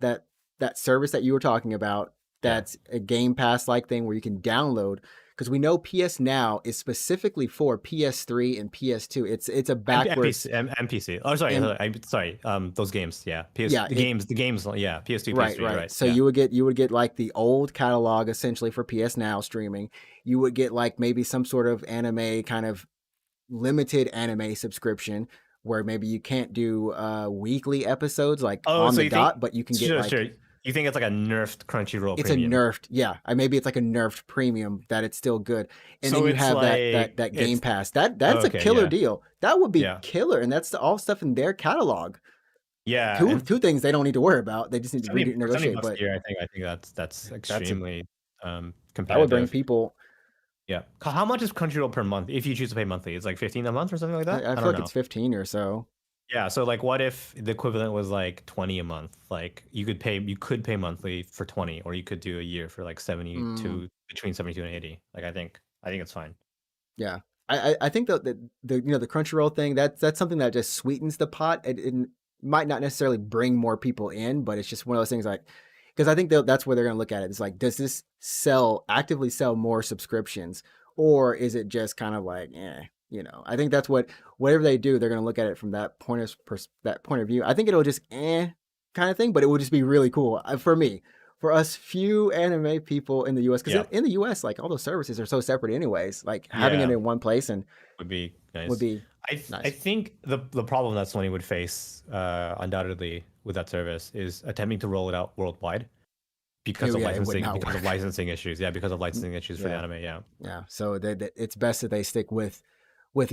service that you were talking about, yeah. that's a Game Pass like thing where you can download, because we know PS Now is specifically for PS3 and PS2. It's a backwards MPC. Oh, sorry. and Sorry. Those games. Yeah. yeah, The games. Yeah. PS2, right, PS3. You're right. right. So Yeah. you would get like the old catalog essentially for PS Now streaming. You would get like maybe some sort of anime kind of limited anime subscription where maybe you can't do weekly episodes like Oh, on so the you think? dot, but you can get Sure, sure. like You think it's like a nerfed Crunchyroll it's a premium? nerfed, yeah. Maybe it's like a nerfed premium that it's still good, and then So you it's have like that Game it's Pass. oh, That's a okay. killer Yeah. deal. That would be Yeah. killer, and that's all stuff in their catalog. Yeah. And Two things they don't need to worry about. They just need to 70 for 70 renegotiate. bucks But a year. I think that's that's a extremely that would bring competitive. people. Yeah. How much is Crunchyroll per month if you choose to pay monthly? It's like 15 a month or something like that? I I feel don't like it's know. 15 or so. Yeah, so like what if the equivalent was like 20 a month? Like you could pay monthly for 20 or you could do a year for like Mm, 72 between 72 and 80. Like I think it's fine. yeah, I think the the Crunchyroll thing, that's something that just sweetens the pot. might not necessarily bring more people in, but it's just one of those things like because I think that's where they're going to look at it. It's like, does this actively sell more subscriptions, or is it just kind of like, I think that's whatever they do, they're going to look at it from that point of view. I think it'll just kind of thing, but it will just be really cool for me. For us few anime people in the US, because Yeah. in the US, like all those services are so separate, anyways. Like having it Yeah. in one place and Would be would nice. be I nice. think the problem that Sony would face undoubtedly with that service is attempting to roll it out worldwide Yeah, it would not because of work. licensing issues. Yeah, because of licensing issues for the Yeah, anime. Yeah. yeah. So it's best that they stick with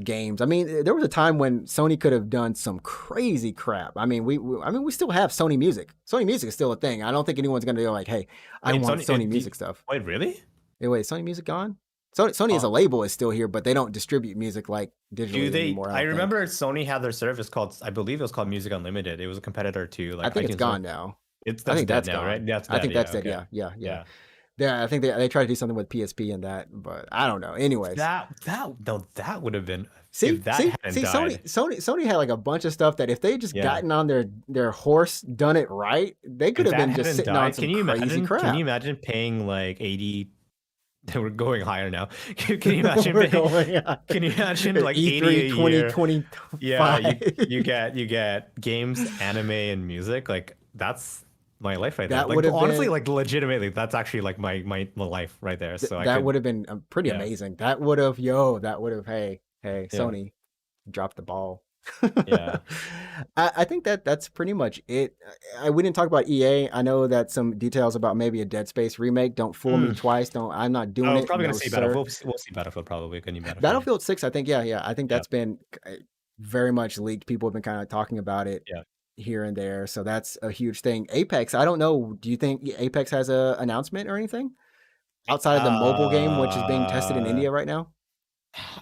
games. I mean, there was a time when Sony could have done some crazy crap. I mean, we still have Sony Music. Sony Music is still a thing. I don't think anyone's gonna go like, hey, I Wait, want Sony Music stuff. wait, really? Hey, wait, Sony Music gone? Sony as Uh, a label is still here, but they don't distribute music like do digitally they? anymore. I I don't think. remember Sony had their service called, I believe it was called Music Unlimited. It was a competitor to I like think it's iTunes. gone now. It's I that's think dead that's now, right? gone. That's I dead. think Yeah. that's dead. Okay. Yeah, yeah, yeah. Yeah. Yeah, I think they tried to do something with PSP and that, but I don't know. Anyways, That would have been see, if that see, hadn't see. died. Sony had like a bunch of stuff that if they just Yeah. gotten on their horse, done it right, they could If have that been just hadn't sitting on died, some crazy Can you crap. imagine paying like 80? We're going higher now. Can you imagine We're paying? going on. Can you imagine like 80 E3 a year? Yeah, 2025. you get games, anime, and music. Like that's my life right there. That would Like have honestly, been like legitimately, that's actually like my life right there. So I that could, would have been pretty yeah, amazing. That would have. Hey, yeah, Sony, drop the ball. yeah. I think that's pretty much it. We didn't talk about EA. I know that some details about maybe a Dead Space remake. Don't fool me Mm. twice. Don't. I'm not I doing was it. probably gonna No, say sir. Battlefield. We'll see Battlefield probably. Good new Battlefield. Battlefield 6. I think. Yeah. I think Yeah, that's been very much leaked. People have been kind of talking about it yeah. here and there. So that's a huge thing. Apex. I don't know. Do you think Apex has a announcement or anything outside of the mobile game, which is being tested in Uh, India right now?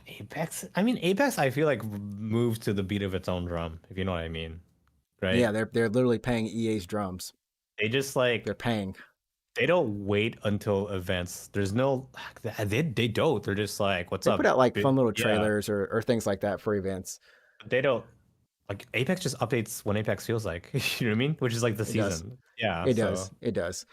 Apex. I mean, Apex. I feel like moves to the beat of its own drum. If you know what I mean, right? Yeah, they're literally paying EA's drums. They just They're like paying. they don't wait until events. There's no they don't. They're just like, what's They put up? out like fun little Yeah, trailers or things like that for events. they don't like Apex just updates when Apex feels like. You know what I mean? Which is like the It does. season. Yeah. It does. So It does.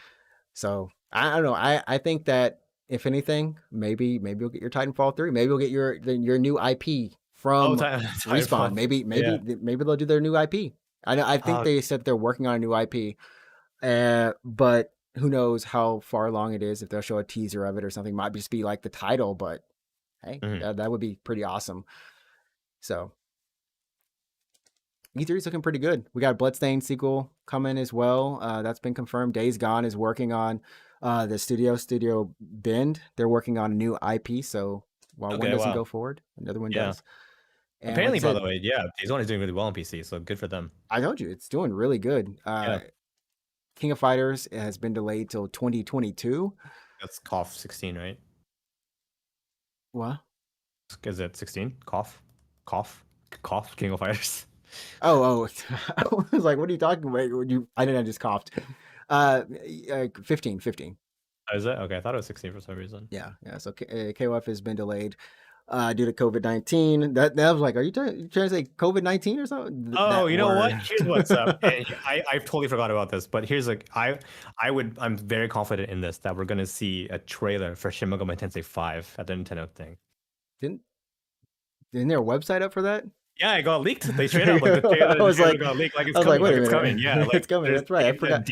So I don't know. I think that if anything, maybe you'll get your Titanfall 3. Maybe you'll get your new IP oh, from Respawn. Titanfall. Maybe Yeah. maybe they'll do their new IP. I think Uh, they said they're working on a new IP. But who knows how far along it is? If they'll show a teaser of it or something, might just be like the title. But hey, mhm. that would be pretty awesome. So E3 is looking pretty good. We got a Bloodstained sequel coming as well. That's been confirmed. Days Gone is working on the Studio Bend. They're working on a new IP. So while one Okay. doesn't Wow. go forward, another one Yeah. does. And like I Apparently, by the said, way, yeah, Days Gone is doing really well on PC, so good for them. I told you it's doing really good. Yeah. King of Fighters has been delayed till 2022. That's cough 16, right? What? Is it 16? Cough, cough, cough. King of Fighters. Oh. I was like, what are you talking about? I didn't. I just coughed. 15. Oh, is it? Okay, I thought it was 16 for some reason. Yeah. So KOF has been delayed due to COVID-19. That was like, are you trying to say COVID-19 or something? Oh, That you know what? word. Here's what's up. And I totally forgot about this, but here's like I'm very confident in this that we're gonna see a trailer for Shin Megami Tensei 5 at the Nintendo thing. Didn't there a website up for that? Yeah, it got leaked. They straight up like the trailer, I was like, got leaked. Like it's I was like, coming. wait Like a it's minute, coming. Yeah, like it's coming. there's That's right. I the forgot.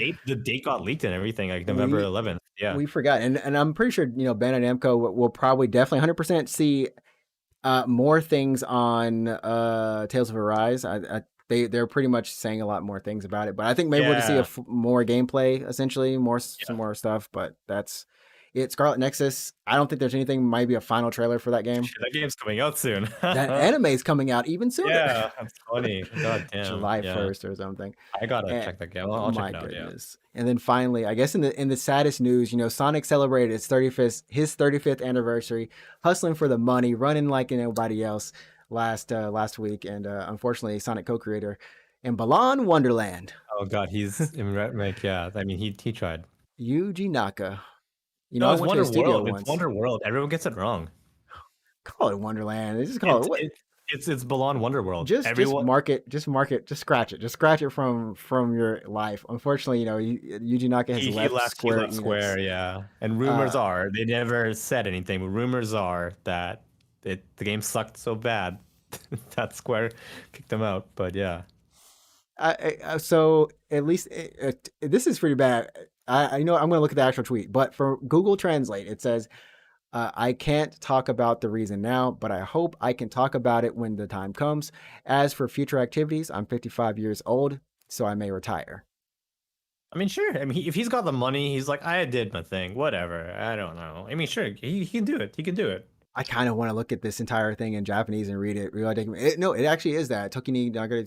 date got leaked and everything. Like November We 11th. Yeah. we forgot, and I'm pretty sure Bandai Namco will probably definitely 100% see more things on Tales of Arise. They're pretty much saying a lot more things about it, but I think maybe we'll just see Yeah. more gameplay, essentially, Yeah. some more stuff. But that's it. Scarlet Nexus. I don't think there's anything. Might be a final trailer for that game. Shit, that game's coming out soon. That anime is coming out even sooner. Yeah, that's funny. God damn. July Yeah. 1st or something. I gotta And, check that game. I'll check my it out. Yeah. goodness. And then finally, I guess in the saddest news, Sonic celebrated his 35th anniversary, hustling for the money, running like nobody else last week, and unfortunately, Sonic co-creator and Balan Wonderland, Oh God, he's like yeah. I mean, he tried. Yuji Naka. No, I it's went to Wonder his studio World. It's once. Wonder World. Everyone gets it wrong. Call it Wonderland. They just call it what? It's Beyond Wonderworld. Just Everyone mark it, just scratch it from your life. Unfortunately, Yuji Naka has he left left he Square left Enix. Square, yeah. And rumors Uh, are they never said anything, but rumors are that the game sucked so bad that Square kicked him out. But yeah. so at least this is pretty bad. I know I'm going to look at the actual tweet, but for Google Translate, it says, I can't talk about the reason now, but I hope I can talk about it when the time comes. As for future activities, I'm 55 years old, so I may retire. I mean, sure. I mean, if he's got the money, he's like, I did my thing. Whatever. I don't know. I mean, sure. He can do it. He can do it. I kind of want to look at this entire thing in Japanese and read it. No, it actually is that. Toki ni nagare,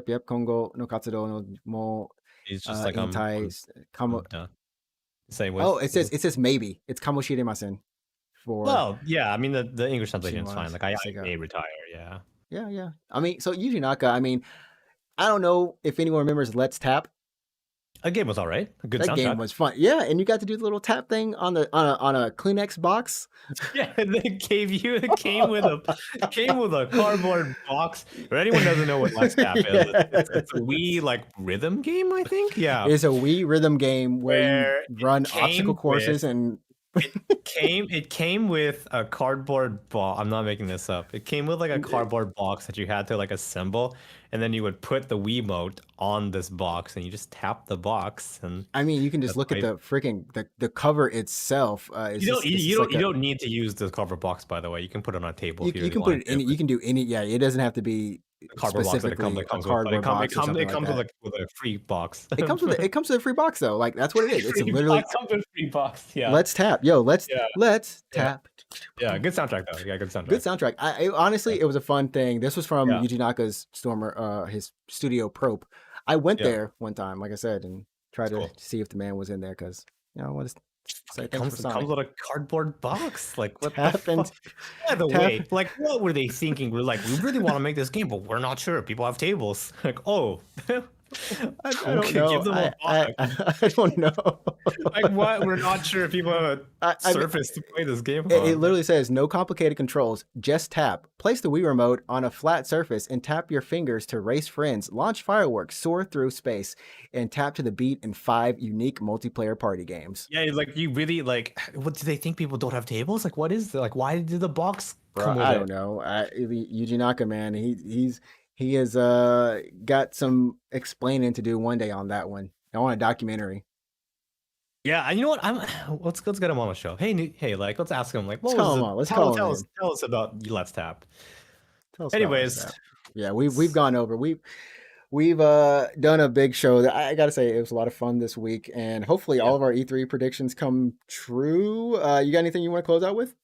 yep. Kongo no katsudo no mo He's just like, intai I'm kamo. done. Same Oh, with. it says maybe. It's kamoshiremasen for Well, yeah. I mean, the English translation is fine. chinois. Like, I Sega. may retire. Yeah. Yeah. I mean, so Yuji Naka. I mean, I don't know if anyone remembers Let's Tap. A game was all right. A good That game soundtrack. was fun. Yeah, and you got to do the little tap thing on a Kleenex box. Yeah, they gave you it came with a cardboard box. For anyone who doesn't know what Let's Tap is, it's a Wii like rhythm game, I think. Yeah, It's a Wii rhythm game where you where run obstacle courses and it came with a cardboard box. I'm not making this up. It came with like a cardboard box that you had to like assemble, and then you would put the Wiimote on this box, and you just tap the box, and I mean, you can just that's look at right. the freaking the cover itself. It's just like You don't need to use the cardboard box, by the way. You can put it on a table if you you really can put want it to. in. You can do any. Yeah, it doesn't have to be The cardboard box that specifically it a comes with, but cardboard box or something it like comes that. with a free box. It comes with a free box though. Like that's what it is. It's Free literally box comes with free box. Yeah, let's tap. Yo, yeah, let's yeah, tap. yeah. Good soundtrack though. Yeah, good Good soundtrack. soundtrack. Yeah, Honestly, it was a fun thing. This was from yeah, Yuji Naka's Stormer, his studio Probe. I went yeah. there one time, like I said, and tried It's to cool. see if the man was in there because I want to say It thanks for comes Sonic. with a cardboard box. Like what the Tap and fuck? By the tap. way, like what were they thinking? We're like, we really want to make this game, but we're not sure. People have tables. Like, oh, I don't okay, know. give them a box. I don't know. Like what? We're not sure if people have a I mean, surface to play this game it on. literally says no complicated controls, just tap. Place the Wii remote on a flat surface and tap your fingers to race friends, launch fireworks, soar through space, and tap to the beat in 5 unique multiplayer party games. Yeah, like you really like. What do they think? People don't have tables? Like, what is like? Why did the box Bro, come with I it? don't know. Yuji Naka, man, he has got some explaining to do one day on that one. I want a documentary. Yeah, and you know what? Let's get him on the show. Hey, like let's ask him like what Let's was call him it? on. Let's call him in. Tell us about Let's Tap. Tell us about Let's Anyways, Tap. Yeah, we've gone over. We've done a big show that I gotta say it was a lot of fun this week, and hopefully yeah. all of our E3 predictions come true. You got anything you want to close out with?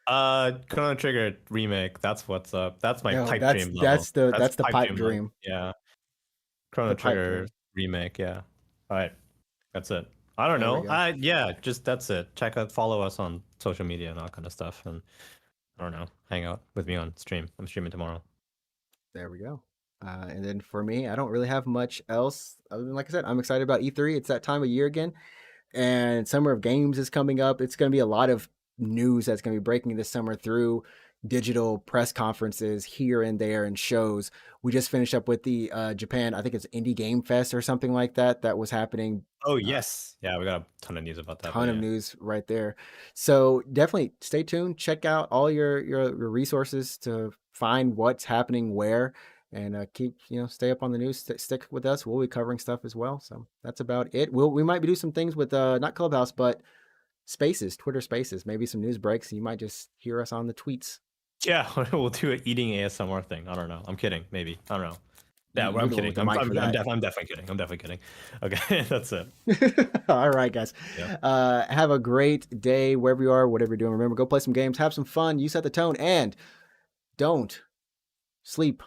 Chrono Trigger remake. That's what's up. That's my No, pipe dream level. that's the pipe level. dream. Yeah, Chrono The pipe Trigger dream. remake. Yeah. All right, that's it. I don't There we know. go. Yeah, just that's it. Follow us on social media and all kind of stuff, and I don't know, hang out with me on stream. I'm streaming tomorrow. There we go. And then for me, I don't really have much else other than, like I said, I'm excited about E3. It's that time of year again, and Summer of Games is coming up. It's going to be a lot of news that's going to be breaking this summer through digital press conferences here and there and shows. We just finished up with the Japan, I think it's Indie Game Fest or something like that, that was happening. Oh yes, yeah, we got a ton of news about that. Ton of news right there. So definitely stay tuned. Check out all your resources to find what's happening where, and keep stay up on the news. Stick with us. We'll be covering stuff as well. So that's about it. We might be doing some things with not Clubhouse, but Spaces, Twitter Spaces. Maybe some news breaks. You might just hear us on the tweets. Yeah, we'll do an eating ASMR thing. I don't know. I'm kidding. Maybe I don't know. Yeah, You I'm go kidding. with the I'm mic for that. definitely kidding. I'm definitely kidding. Okay, that's it. All right, guys. Yeah. Have a great day wherever you are, whatever you're doing. Remember, go play some games, have some fun. You set the tone, and don't sleep